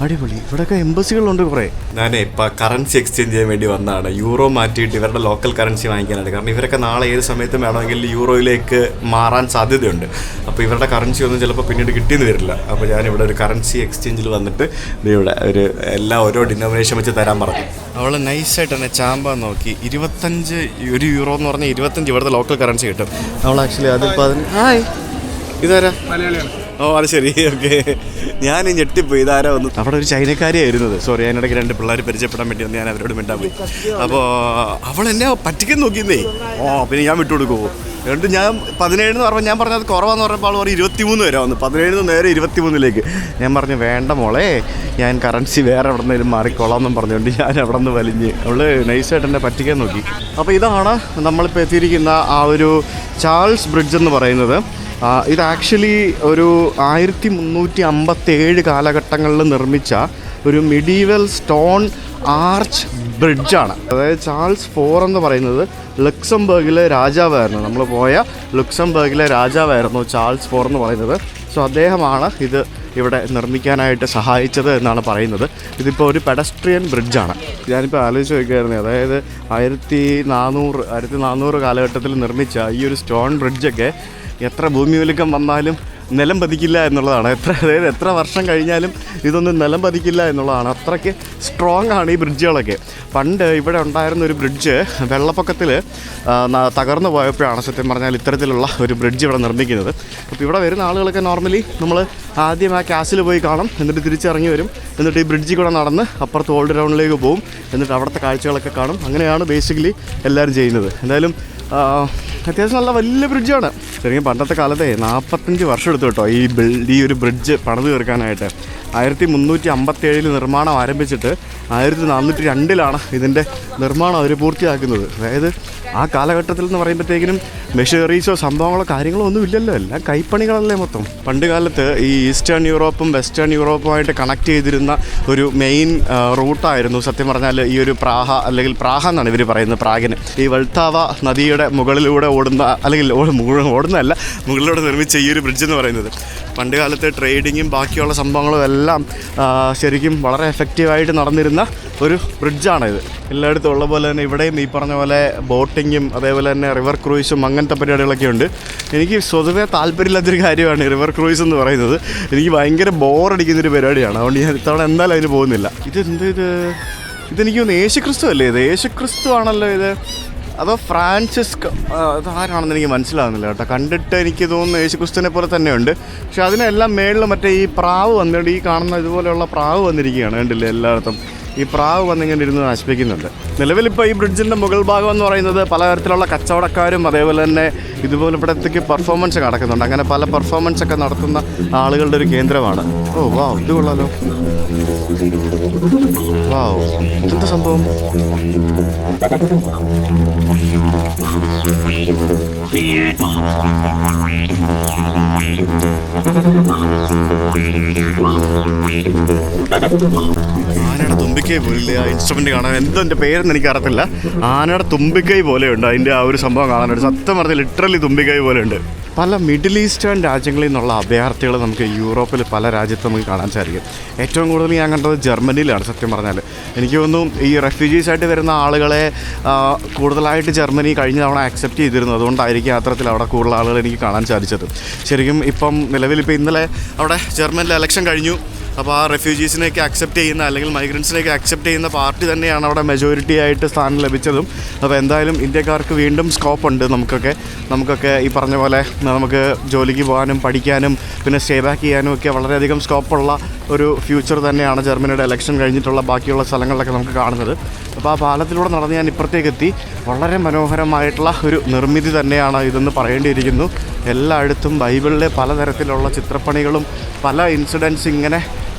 അടിപൊളി. ഇവിടെയൊക്കെ എംബസികളുണ്ട് കുറേ. ഞാൻ ഇപ്പോൾ കറൻസി എക്സ്ചേഞ്ച് ചെയ്യാൻ വേണ്ടി വന്നതാണ്. യൂറോ മാറ്റിയിട്ട് ഇവരുടെ ലോക്കൽ കറൻസി വാങ്ങിക്കാനായിട്ട്. കാരണം ഇവരൊക്കെ നാളെ ഏത് സമയത്തും വേണമെങ്കിൽ യൂറോയിലേക്ക് മാറാൻ സാധ്യതയുണ്ട്. അപ്പോൾ ഇവരുടെ കറൻസി ഒന്നും ചിലപ്പോൾ പിന്നീട് കിട്ടിയെന്ന് വരില്ല. അപ്പോൾ ഞാനിവിടെ ഒരു കറൻസി എക്സ്ചേഞ്ചിൽ വന്നിട്ട് ഇവിടെ ഓരോ ഡിനോമിനേഷൻ വെച്ച് തരാൻ പറഞ്ഞു. അവൾ നൈസായിട്ട് തന്നെ ചാമ്പാൻ നോക്കി. 25 യൂറോ എന്ന് പറഞ്ഞാൽ 25 ഇവിടുത്തെ ലോക്കൽ കറൻസി കിട്ടും. അവൾ ആക്ച്വലി അതിപ്പോൾ ഹായ്, ഇതാരാ? മലയാളിയാണ്. ഓ, അത് ശരി, ഓക്കെ. ഞാൻ ഞെട്ടിപ്പോയി, ഇതാരാ വന്നു. അവിടെ ഒരു ചൈനക്കാരിയായിരുന്നത്. സോറി, അതിനിടയ്ക്ക് 2 പിള്ളേർ പരിചയപ്പെടാൻ വേണ്ടി വന്ന് ഞാൻ അവരോട് മിണ്ടാൻ പോയി. അപ്പോൾ അവൾ എന്നെ പറ്റിക്കാൻ നോക്കിയെന്നേ. പിന്നെ ഞാൻ വിട്ടുകൊടുക്കുമോ? എന്നിട്ട് ഞാൻ 17 എന്ന് പറഞ്ഞപ്പോൾ ഞാൻ പറഞ്ഞത് കുറവാന്ന് പറഞ്ഞപ്പോൾ അവൾ 23 വരെ വന്നു. 17 നേരെ 23 ഞാൻ പറഞ്ഞു, വേണ്ട മോളെ, ഞാൻ കറൻസി വേറെ എവിടെ നിന്നേലും മാറിക്കോളാം എന്നും പറഞ്ഞുകൊണ്ട് ഞാൻ അവിടെ നിന്ന് വലിഞ്ഞ് അവൾ നൈസായിട്ട് എന്നെ പറ്റിക്കാൻ നോക്കി. അപ്പോൾ ഇതാണ് നമ്മളിപ്പോൾ എത്തിയിരിക്കുന്ന ആ ഒരു ചാൾസ് ബ്രിഡ്ജ് എന്ന് പറയുന്നത്. ഇത് ആക്ച്വലി ഒരു 1357 കാലഘട്ടങ്ങളിൽ നിർമ്മിച്ച ഒരു മിഡീവൽ സ്റ്റോൺ ആർച്ച് ബ്രിഡ്ജാണ്. അതായത് ചാൾസ് 4 എന്ന് പറയുന്നത് ലക്സംബർഗിലെ രാജാവായിരുന്നു. നമ്മൾ പോയ ലക്സംബർഗിലെ രാജാവായിരുന്നു ചാൾസ് 4 എന്ന് പറയുന്നത്. സോ അദ്ദേഹമാണ് ഇത് ഇവിടെ നിർമ്മിക്കാനായിട്ട് സഹായിച്ചത് എന്നാണ് പറയുന്നത്. ഇതിപ്പോൾ ഒരു പെഡസ്ട്രിയൻ ബ്രിഡ്ജാണ്. ഞാനിപ്പോൾ ആലോചിച്ച് വയ്ക്കുകയായിരുന്നു, അതായത് 1400 കാലഘട്ടത്തിൽ നിർമ്മിച്ച ഈ ഒരു സ്റ്റോൺ ബ്രിഡ്ജൊക്കെ എത്ര ഭൂമികുലുക്കം വന്നാലും നിലം പതിക്കില്ല എന്നുള്ളതാണ്. അതായത് എത്ര വർഷം കഴിഞ്ഞാലും ഇതൊന്നും നിലം പതിക്കില്ല എന്നുള്ളതാണ്. അത്രയ്ക്ക് സ്ട്രോങ് ആണ് ഈ ബ്രിഡ്ജുകളൊക്കെ. പണ്ട് ഇവിടെ ഉണ്ടായിരുന്ന ഒരു ബ്രിഡ്ജ് വെള്ളപ്പൊക്കത്തിൽ തകർന്നു പോയപ്പോഴാണ് സത്യം പറഞ്ഞാൽ ഇത്തരത്തിലുള്ള ഒരു ബ്രിഡ്ജ് ഇവിടെ നിർമ്മിക്കുന്നത്. അപ്പോൾ ഇവിടെ വരുന്ന ആളുകളൊക്കെ നോർമലി നമ്മൾ ആദ്യം ആ ക്യാസിൽ പോയി കാണും, എന്നിട്ട് തിരിച്ചിറങ്ങി വരും, എന്നിട്ട് ഈ ബ്രിഡ്ജിൽ കൂടെ നടന്ന് അപ്പുറത്ത് ഓൾഡ് ടൗണിലേക്ക് പോകും, എന്നിട്ട് അവിടുത്തെ കാഴ്ചകളൊക്കെ കാണും. അങ്ങനെയാണ് ബേസിക്കലി എല്ലാവരും ചെയ്യുന്നത്. എന്തായാലും അത്യാവശ്യം നല്ല വലിയ ബ്രിഡ്ജാണ്. ശരിക്കും പണ്ടത്തെ കാലത്തെ 45 വർഷം എടുത്തു കേട്ടോ ഈ ഒരു ബ്രിഡ്ജ് പണിത് തീർക്കാനായിട്ട്. 1357 നിർമ്മാണം ആരംഭിച്ചിട്ട് 1402 ഇതിൻ്റെ നിർമ്മാണം അവർ പൂർത്തിയാക്കുന്നത്. അതായത് ആ കാലഘട്ടത്തിൽ എന്ന് പറയുമ്പോഴത്തേക്കിനും മെഷീനറീസോ സംഭവങ്ങളോ കാര്യങ്ങളോ ഒന്നും ഇല്ലല്ലോ, എല്ലാം കൈപ്പണികളല്ലേ മൊത്തം. പണ്ട് കാലത്ത് ഈ ഈസ്റ്റേൺ യൂറോപ്പും വെസ്റ്റേൺ യൂറോപ്പുമായിട്ട് കണക്ട് ചെയ്തിരുന്ന ഒരു മെയിൻ റൂട്ടായിരുന്നു സത്യം പറഞ്ഞാൽ ഈ ഒരു പ്രാഹ, അല്ലെങ്കിൽ പ്രാഹ എന്നാണ് ഇവർ പറയുന്നത്, പ്രാഗിന്. ഈ വൾത്താവ നദിയുടെ മുകളിലൂടെ ഓടുന്ന, അല്ലെങ്കിൽ ഓടുന്നതല്ല, മുകളിലൂടെ നിർമ്മിച്ച ഈ ഒരു ബ്രിഡ്ജ് എന്ന് പറയുന്നത് പണ്ട് കാലത്ത് ട്രേഡിങ്ങും ബാക്കിയുള്ള സംഭവങ്ങളും എല്ലാം ശരിക്കും വളരെ എഫക്റ്റീവായിട്ട് നടന്നിരുന്ന ഒരു ബ്രിഡ്ജാണിത്. എല്ലായിടത്തും ഉള്ള പോലെ തന്നെ ഇവിടെയും ഈ പറഞ്ഞ പോലെ ബോട്ടിങ്ങും അതേപോലെ തന്നെ റിവർ ക്രൂയിസും അങ്ങനത്തെ പരിപാടികളൊക്കെ ഉണ്ട്. എനിക്ക് സ്വതവേ താല്പര്യമില്ലാത്തൊരു കാര്യമാണ് റിവർ ക്രൂയിസ് എന്ന് പറയുന്നത്. എനിക്ക് ഭയങ്കര ബോറടിക്കുന്നൊരു പരിപാടിയാണ്. അതുകൊണ്ട് ഞാൻ ഇത്തവണ എന്തായാലും അതിന് പോകുന്നില്ല. ഇതെനിക്ക് തോന്നുന്നു യേശുക്രിസ്തു അല്ലേ ഇത്? യേശുക്രിസ്തു ആണല്ലോ ഇത്, അതോ ഫ്രാൻസിസ്ക്, അതാരാണെന്ന് എനിക്ക് മനസ്സിലാവുന്നില്ല കേട്ടോ. കണ്ടിട്ട് എനിക്ക് തോന്നുന്നു യേശുക്രിസ്തുവിനെ പോലെ തന്നെയുണ്ട്. പക്ഷെ അതിനെല്ലാം മേളിൽ മറ്റേ ഈ പ്രാവ് വന്നിട്ട്, ഈ കാണുന്ന ഇതുപോലെയുള്ള പ്രാവ് വന്നിരിക്കുകയാണ്, കണ്ടില്ലേ? എല്ലായിടത്തും ഈ പ്രാവ് വന്നിങ്ങനെ ഇരുന്ന് നശിപ്പിക്കുന്നുണ്ട്. നിലവിലിപ്പോൾ ഈ ബ്രിഡ്ജിൻ്റെ മുകൾ ഭാഗം എന്ന് പറയുന്നത് പലതരത്തിലുള്ള കച്ചവടക്കാരും അതേപോലെ തന്നെ ഇതുപോലെ ഇവിടത്തേക്ക് പെർഫോമൻസ് നടക്കുന്നുണ്ട്. അങ്ങനെ പല പെർഫോമൻസ് ഒക്കെ നടത്തുന്ന ആളുകളുടെ ഒരു കേന്ദ്രമാണ്. ഓ വാവ്, ഇത് കൊള്ളാലോ. വാവ്, ഇതെന്താ സംഭവം? ആനയുടെ തുമ്പിക്കൈ പോലില്ലേ ആ ഇൻസ്ട്രുമെൻ്റ് കാണാൻ? എന്തോ എൻ്റെ പേരെന്ന് എനിക്ക് അറിയത്തില്ല. ആനയുടെ തുമ്പിക്കൈ പോലെയുണ്ട് അതിൻ്റെ ആ ഒരു സംഭവം കാണാനായിട്ട്. സത്യം പറഞ്ഞാൽ ലിറ്ററലി തുമ്പിക്കൈ പോലെയുണ്ട്. പല മിഡിൽ ഈസ്റ്റേൺ രാജ്യങ്ങളിൽ നിന്നുള്ള അഭയാർത്ഥികൾ നമുക്ക് യൂറോപ്പിൽ പല രാജ്യത്തും നമുക്ക് കാണാൻ സാധിക്കും. ഏറ്റവും കൂടുതൽ ഞാൻ കണ്ടത് ജർമ്മനിയിലാണ് സത്യം പറഞ്ഞാൽ. എനിക്ക് തോന്നുന്നു ഈ റെഫ്യൂജീസായിട്ട് വരുന്ന ആളുകളെ കൂടുതലായിട്ട് ജർമ്മനി കഴിഞ്ഞ തവണ ആക്സെപ്റ്റ് ചെയ്തിരുന്നു. അതുകൊണ്ടായിരിക്കും അത്തരത്തിൽ അവിടെ കൂടുതൽ ആളുകൾ എനിക്ക് കാണാൻ സാധിച്ചത്. ശരിക്കും ഇപ്പം നിലവിലിപ്പോൾ ഇന്നലെ അവിടെ ജർമ്മനിൽ ഇലക്ഷൻ കഴിഞ്ഞു. അപ്പോൾ ആ റെഫ്യൂജീസിനെയൊക്കെ അക്സെപ്റ്റ് ചെയ്യുന്ന, അല്ലെങ്കിൽ മൈഗ്രൻസിനെയൊക്കെ അക്സെപ്റ്റ് ചെയ്യുന്ന പാർട്ടി തന്നെയാണ് അവിടെ മെജോറിറ്റി ആയിട്ട് സ്ഥാനം ലഭിച്ചതും. അപ്പോൾ എന്തായാലും ഇന്ത്യക്കാർക്ക് വീണ്ടും സ്കോപ്പുണ്ട്. നമുക്കൊക്കെ ഈ പറഞ്ഞ പോലെ നമുക്ക് ജോലിക്ക് പോകാനും പഠിക്കാനും പിന്നെ സ്റ്റേ ബാക്ക് ചെയ്യാനും ഒക്കെ വളരെയധികം സ്കോപ്പുള്ള ഒരു ഫ്യൂച്ചർ തന്നെയാണ് ജർമ്മനിയുടെ ഇലക്ഷൻ കഴിഞ്ഞിട്ടുള്ള ബാക്കിയുള്ള സ്ഥലങ്ങളിലൊക്കെ നമുക്ക് കാണുന്നത്. അപ്പോൾ ആ പാലത്തിലൂടെ നടന്ന് ഞാൻ ഇപ്പുറത്തേക്കെത്തി. വളരെ മനോഹരമായിട്ടുള്ള ഒരു നിർമ്മിതി തന്നെയാണ് ഇതെന്ന് പറയേണ്ടിയിരിക്കുന്നു. എല്ലായിടത്തും ബൈബിളിലെ പലതരത്തിലുള്ള ചിത്രപ്പണികളും പല ഇൻസിഡൻസ് ഇങ്ങനെ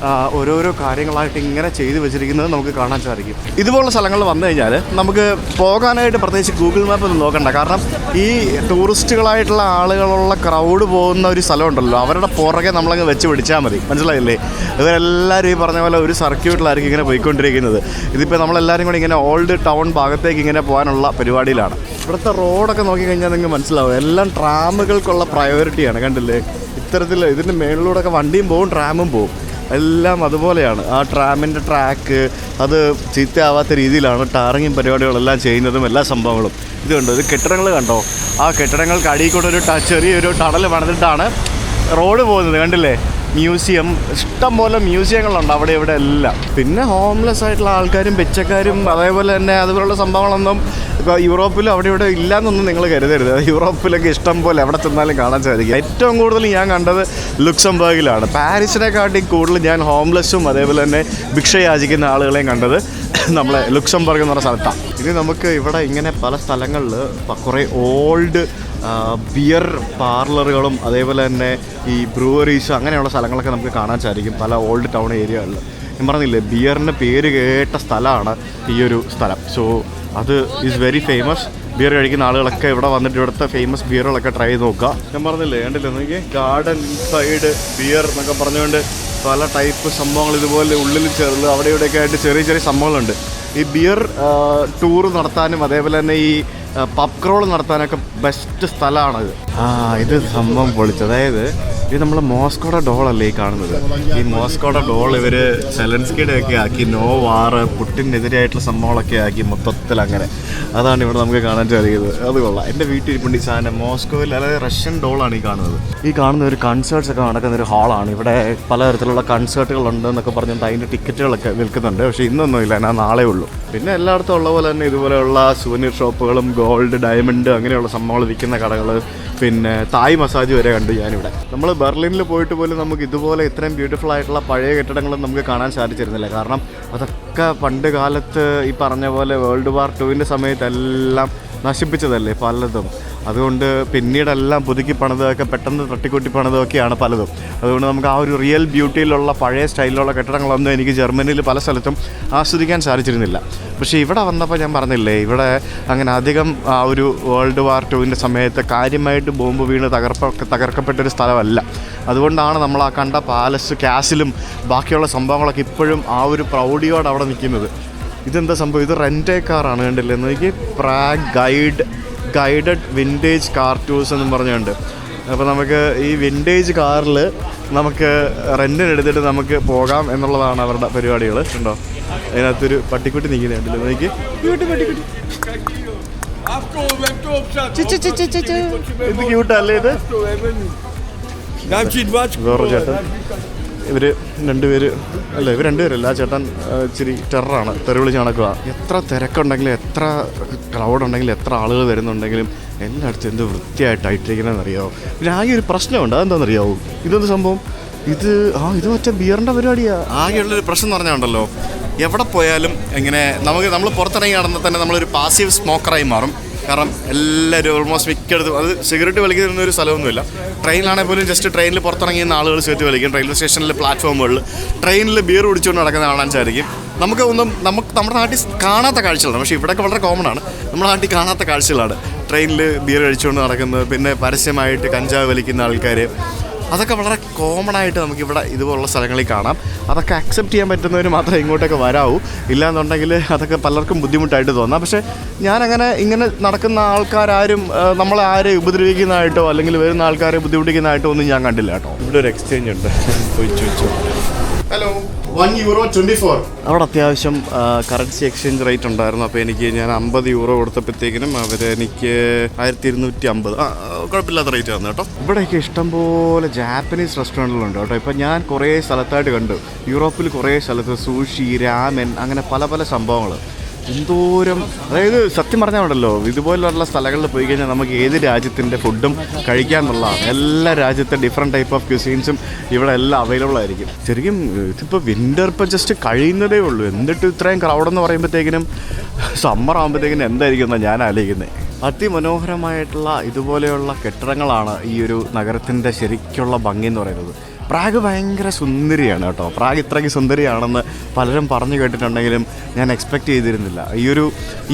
ഓരോരോ കാര്യങ്ങളായിട്ട് ഇങ്ങനെ ചെയ്തു വെച്ചിരിക്കുന്നത് നമുക്ക് കാണാൻ സാധിക്കും. ഇതുപോലുള്ള സ്ഥലങ്ങളിൽ വന്നു കഴിഞ്ഞാൽ നമുക്ക് പോകാനായിട്ട് പ്രത്യേകിച്ച് ഗൂഗിൾ മാപ്പ് ഒന്നും നോക്കണ്ട. കാരണം ഈ ടൂറിസ്റ്റുകളായിട്ടുള്ള ആളുകളുള്ള ക്രൗഡ് പോകുന്ന ഒരു സ്ഥലമുണ്ടല്ലോ, അവരുടെ പുറകെ നമ്മളങ്ങ് വെച്ച് പിടിച്ചാൽ മതി. മനസ്സിലായില്ലേ? ഇവരെല്ലാവരും ഈ പറഞ്ഞ പോലെ ഒരു സർക്യൂട്ടിലായിരിക്കും ഇങ്ങനെ പോയിക്കൊണ്ടിരിക്കുന്നത്. ഇതിപ്പോൾ നമ്മളെല്ലാവരും കൂടി ഇങ്ങനെ ഓൾഡ് ടൗൺ ഭാഗത്തേക്ക് ഇങ്ങനെ പോകാനുള്ള പരിപാടിയിലാണ്. ഇവിടുത്തെ റോഡൊക്കെ നോക്കിക്കഴിഞ്ഞാൽ നിങ്ങൾക്ക് മനസ്സിലാവും, എല്ലാം ട്രാമുകൾക്കുള്ള പ്രയോറിറ്റിയാണ്. കണ്ടില്ലേ? ഇത്തരത്തിൽ ഇതിൻ്റെ മേളിലൂടെയൊക്കെ വണ്ടിയും പോവും ട്രാമും പോവും, എല്ലാം അതുപോലെയാണ്. ആ ട്രാമിൻ്റെ ട്രാക്ക് അത് ചീത്തയാവാത്ത രീതിയിലാണ് ടാറിങ്ങും പരിപാടികളെല്ലാം ചെയ്യുന്നതും എല്ലാ സംഭവങ്ങളും. ഇതുണ്ട്, ഇത് കെട്ടിടങ്ങൾ കണ്ടോ? ആ കെട്ടിടങ്ങൾക്ക് അടിയിൽ കൂടെ ഒരു ചെറിയൊരു ടണൽ പണിതിട്ടാണ് റോഡ് പോകുന്നത്. കണ്ടില്ലേ? മ്യൂസിയം, ഇഷ്ടം പോലെ മ്യൂസിയങ്ങളുണ്ട് അവിടെ ഇവിടെ എല്ലാം. പിന്നെ ഹോംലെസ് ആയിട്ടുള്ള ആൾക്കാരും പിച്ചക്കാരും അതേപോലെ തന്നെ അതുപോലുള്ള സംഭവങ്ങളൊന്നും ഇപ്പോൾ യൂറോപ്പിലും അവിടെ ഇവിടെ ഇല്ലയെന്നൊന്നും നിങ്ങൾ കരുതരുത്. യൂറോപ്പിലൊക്കെ ഇഷ്ടം പോലെ എവിടെ ചെന്നാലും കാണാൻ സാധിക്കും. ഏറ്റവും കൂടുതൽ ഞാൻ കണ്ടത് ലുക്സംബർഗിലാണ്. പാരീസിനെക്കാട്ടി കൂടുതൽ ഞാൻ ഹോംലെസ്സും അതേപോലെ തന്നെ ഭിക്ഷ യാചിക്കുന്ന ആളുകളെയും കണ്ടത് നമ്മളെ ലുക്സംബർഗ് എന്ന് പറഞ്ഞ സ്ഥലത്താണ്. ഇനി നമുക്ക് ഇവിടെ ഇങ്ങനെ പല സ്ഥലങ്ങളിൽ കുറേ ഓൾഡ് ബിയർ പാർലറുകളും അതേപോലെ തന്നെ ഈ ബ്രൂവറീസ് അങ്ങനെയുള്ള സ്ഥലങ്ങളൊക്കെ നമുക്ക് കാണാൻ സാധിക്കും പല ഓൾഡ് ടൗൺ ഏരിയകളിൽ. ഞാൻ പറഞ്ഞില്ലേ, ബിയറിൻ്റെ പേര് കേട്ട സ്ഥലമാണ് ഈ ഒരു സ്ഥലം. സോ അത് ഈസ് വെരി ഫേമസ്. ബിയർ കഴിക്കുന്ന ആളുകളൊക്കെ ഇവിടെ വന്നിട്ട് ഇവിടുത്തെ ഫേമസ് ബിയറുകളൊക്കെ ട്രൈ ചെയ്ത് നോക്കുക. ഞാൻ പറഞ്ഞില്ലേ, കണ്ടില്ലേ എനിക്ക് ഗാർഡൻ സൈഡ് ബിയർ എന്നൊക്കെ പറഞ്ഞുകൊണ്ട് പല ടൈപ്പ് സംഭവങ്ങൾ ഇതുപോലെ ഉള്ളിൽ ചേർന്ന് അവിടെ ഇവിടെയൊക്കെ ആയിട്ട് ചെറിയ ചെറിയ സംഭവങ്ങളുണ്ട്. ഈ ബിയർ ടൂർ നടത്താനും അതേപോലെ തന്നെ ഈ പബ് ക്രോൾ നടത്താനൊക്കെ ബെസ്റ്റ് സ്ഥലമാണത്. ഇത് സംഭവം പൊളിച്ച്. അതായത് ഇത് നമ്മളെ മോസ്കോയുടെ ഡോളല്ലേ ഈ കാണുന്നത്. ഈ മോസ്കോയുടെ ഡോൾ ഇവർ സെലൻസ്കിയുടെ ഒക്കെ ആക്കി, നോ വാറ്, പുട്ടിനെതിരായിട്ടുള്ള സംഭവങ്ങളൊക്കെ ആക്കി മൊത്തത്തിൽ അങ്ങനെ. അതാണ് ഇവിടെ നമുക്ക് കാണാൻ സാധിക്കുന്നത്. അത് കൊള്ളാം. എൻ്റെ വീട്ടിൽ ഇരിപ്പുണ്ട് ഈ സാധനം. മോസ്കോയിൽ അതായത് റഷ്യൻ ഡോളാണ് ഈ കാണുന്നത്. ഈ കാണുന്ന ഒരു കൺസേർട്സ് ഒക്കെ നടക്കുന്ന ഒരു ഹാളാണ്. ഇവിടെ പലതരത്തിലുള്ള കൺസേർട്ടുകളുണ്ട് എന്നൊക്കെ പറഞ്ഞിട്ട് അതിൻ്റെ ടിക്കറ്റുകളൊക്കെ വിൽക്കുന്നുണ്ട്. പക്ഷേ ഇന്നൊന്നുമില്ല, ഞാൻ നാളെ ഉള്ളൂ. പിന്നെ എല്ലായിടത്തും ഉള്ള പോലെ തന്നെ ഇതുപോലെയുള്ള സുവനീർ ഷോപ്പുകളും ഗോൾഡ്, ഡയമണ്ട് അങ്ങനെയുള്ള സംഭവങ്ങൾ വിൽക്കുന്ന കടകൾ, പിന്നെ തായ് മസാജ് വരെ കണ്ടു ഞാനിവിടെ. നമ്മൾ ബെർലിനിൽ പോയിട്ട് പോലും നമുക്ക് ഇതുപോലെ ഇത്രയും ബ്യൂട്ടിഫുൾ ആയിട്ടുള്ള പഴയ കെട്ടിടങ്ങളും നമുക്ക് കാണാൻ സാധിച്ചിരുന്നില്ല. കാരണം അതൊക്കെ പണ്ട് കാലത്ത് ഈ പറഞ്ഞ പോലെ വേൾഡ് വാർ 2 സമയത്തെല്ലാം നശിപ്പിച്ചതല്ലേ പലതും. അതുകൊണ്ട് പിന്നീടെല്ലാം പുതുക്കി പണിതൊക്കെ പെട്ടെന്ന് തട്ടിക്കൂട്ടി പണിതൊക്കെയാണ് പലതും. അതുകൊണ്ട് നമുക്ക് ആ ഒരു റിയൽ ബ്യൂട്ടിയിലുള്ള പഴയ സ്റ്റൈലിലുള്ള കെട്ടിടങ്ങളൊന്നും എനിക്ക് ജർമ്മനിയിൽ പല സ്ഥലത്തും ആസ്വദിക്കാൻ സാധിച്ചിരുന്നില്ല. പക്ഷേ ഇവിടെ വന്നപ്പോൾ ഞാൻ പറഞ്ഞില്ലേ, ഇവിടെ അങ്ങനെ അധികം ആ ഒരു വേൾഡ് വാർ 2 സമയത്ത് കാര്യമായിട്ട് ബോംബ് വീണ് തകർക്കപ്പെട്ടൊരു സ്ഥലമല്ല. അതുകൊണ്ടാണ് നമ്മൾ ആ കണ്ട പാലസ്, കാസിലും ബാക്കിയുള്ള സംഭവങ്ങളൊക്കെ ഇപ്പോഴും ആ ഒരു പ്രൗഢിയോടെ അവിടെ നിൽക്കുന്നത്. ഇതെന്താ സംഭവം? ഇത് റെൻ്റേ കാറാണ്, കണ്ടില്ലേ? എനിക്ക് Prague guided vintage car tours എന്നും പറഞ്ഞുകൊണ്ട്. അപ്പോൾ നമുക്ക് ഈ വിൻറ്റേജ് കാറിൽ നമുക്ക് റെൻറ്റിനെടുത്തിട്ട് നമുക്ക് പോകാം എന്നുള്ളതാണ് അവരുടെ പരിപാടികൾ. ഉണ്ടോ? അതിനകത്തൊരു പട്ടിക്കുട്ടി നിൽക്കുന്നുണ്ടല്ലോ, എനിക്ക് ഇത് ക്യൂട്ടല്ലേ ഇത്? വേറൊരു ചേട്ടൻ, ഇവർ രണ്ടുപേരല്ല, ആ ചേട്ടൻ ഇച്ചിരി ടെററാണ്, തെറിവിളിച്ച് നടക്കുക. എത്ര തിരക്കുണ്ടെങ്കിലും, എത്ര ക്രൗഡ് ഉണ്ടെങ്കിലും, എത്ര ആളുകൾ വരുന്നുണ്ടെങ്കിലും എല്ലായിടത്തും എന്ത് വൃത്തിയായിട്ടായിട്ടിരിക്കണമെന്നറിയാമോ? പിന്നെ ആകെ ഒരു പ്രശ്നമുണ്ട്. അതെന്താണെന്നറിയാമോ? ഇതൊന്നും സംഭവം ഇത് മറ്റേ ബിയറിൻ്റെ പരിപാടിയാണ്. ആകെയുള്ളൊരു പ്രശ്നം എന്ന് പറഞ്ഞാൽ എവിടെ പോയാലും ഇങ്ങനെ നമ്മൾ പുറത്തിറങ്ങി നടന്നാൽ തന്നെ നമ്മളൊരു പാസീവ് സ്മോക്കറായി മാറും. കാരണം എല്ലാവരും ഓൾമോസ്റ്റ് മിക്കടുത്തും അത് സിഗരറ്റ് വലിക്കുന്ന ഒരു സ്ഥലമൊന്നുമില്ല. ട്രെയിനിലാണെങ്കിൽ പോലും ജസ്റ്റ് ട്രെയിനിൽ പുറത്തിറങ്ങിയുന്ന ആളുകൾ സിഗരറ്റ് വലിക്കും. റെയിൽവേ സ്റ്റേഷനിലെ പ്ലാറ്റ്ഫോമുകളിൽ ട്രെയിനിൽ ബിയർ കുടിച്ചുകൊണ്ട് നടക്കുന്ന കാണാൻ സാധിക്കും. നമുക്ക് നമ്മുടെ നാട്ടിൽ കാണാത്ത കാഴ്ചകളാണ്. പക്ഷേ ഇവിടെയൊക്കെ വളരെ കോമൺ ആണ്. നമ്മുടെ നാട്ടിൽ കാണാത്ത കാഴ്ചകളാണ് ട്രെയിനിൽ ബിയർ കഴിച്ചുകൊണ്ട് നടക്കുന്നത്. പിന്നെ പരസ്യമായിട്ട് കഞ്ചാവ് വലിക്കുന്ന ആൾക്കാർ, അതൊക്കെ വളരെ കോമൺ ആയിട്ട് നമുക്കിവിടെ ഇതുപോലുള്ള സ്ഥലങ്ങളിൽ കാണാം. അതൊക്കെ അക്സെപ്റ്റ് ചെയ്യാൻ പറ്റുന്നവർ മാത്രമേ ഇങ്ങോട്ടൊക്കെ വരാവൂ. ഇല്ലയെന്നുണ്ടെങ്കിൽ അതൊക്കെ പലർക്കും ബുദ്ധിമുട്ടായിട്ട് തോന്നാം. പക്ഷേ ഇങ്ങനെ നടക്കുന്ന ആൾക്കാരും നമ്മളെ ആരെയും ഉപദ്രവിക്കുന്നതായിട്ടോ അല്ലെങ്കിൽ വരുന്ന ആൾക്കാരെ ബുദ്ധിമുട്ടിക്കുന്നതായിട്ടോ ഒന്നും ഞാൻ കണ്ടില്ല കേട്ടോ. ഇവിടെ ഒരു എക്സ്ചേഞ്ച് ഉണ്ട്, പോയി ചോദിച്ചു. ഹലോ, €1.24. അവിടെ അത്യാവശ്യം കറൻസി എക്സ്ചേഞ്ച് റേറ്റ് ഉണ്ടായിരുന്നു. അപ്പോൾ ഞാൻ €50 കൊടുത്തപ്പോഴത്തേക്കിനും എനിക്ക് 1250, കുഴപ്പമില്ലാത്ത റേറ്റ് ആയിരുന്നു കേട്ടോ. ഇവിടെയൊക്കെ ഇഷ്ടംപോലെ ജാപ്പനീസ് റെസ്റ്റോറൻറ്റുകളുണ്ട് കേട്ടോ. ഇപ്പം ഞാൻ കുറേ സ്ഥലത്തായിട്ട് കണ്ടു, യൂറോപ്പിൽ കുറേ സ്ഥലത്ത് സൂഷി, രാമൻ, അങ്ങനെ പല പല സംഭവങ്ങൾ. എന്തോരം, അതായത് സത്യം പറഞ്ഞാൽ ഉണ്ടല്ലോ, ഇതുപോലുള്ള സ്ഥലങ്ങളിൽ പോയി കഴിഞ്ഞാൽ നമുക്ക് ഏത് രാജ്യത്തിൻ്റെ ഫുഡും കഴിക്കാമെന്നുള്ളതാണ്. എല്ലാ രാജ്യത്തെ ഡിഫറെൻറ്റ് ടൈപ്പ് ഓഫ് ക്യൂസീൻസും ഇവിടെ എല്ലാം അവൈലബിൾ ആയിരിക്കും. ശരിക്കും ഇതിപ്പോൾ വിൻ്റർ ഇപ്പോൾ ജസ്റ്റ് കഴിയുന്നതേ ഉള്ളൂ, എന്നിട്ട് ഇത്രയും ക്രൗഡെന്ന് പറയുമ്പോഴത്തേക്കിനും സമ്മർ ആകുമ്പോഴത്തേക്കിനും എന്തായിരിക്കും എന്നാണ് ഞാൻ ആലോചിക്കുന്നത്. അതിമനോഹരമായിട്ടുള്ള ഇതുപോലെയുള്ള കെട്ടിടങ്ങളാണ് ഈ ഒരു നഗരത്തിൻ്റെ ശരിക്കുള്ള ഭംഗി എന്ന് പറയുന്നത്. പ്രാഗ് ഭയങ്കര സുന്ദരിയാണ് കേട്ടോ. പ്രാഗ് ഇത്രയ്ക്ക് സുന്ദരിയാണെന്ന് പലരും പറഞ്ഞു കേട്ടിട്ടുണ്ടെങ്കിലും ഞാൻ എക്സ്പെക്റ്റ് ചെയ്തിരുന്നില്ല.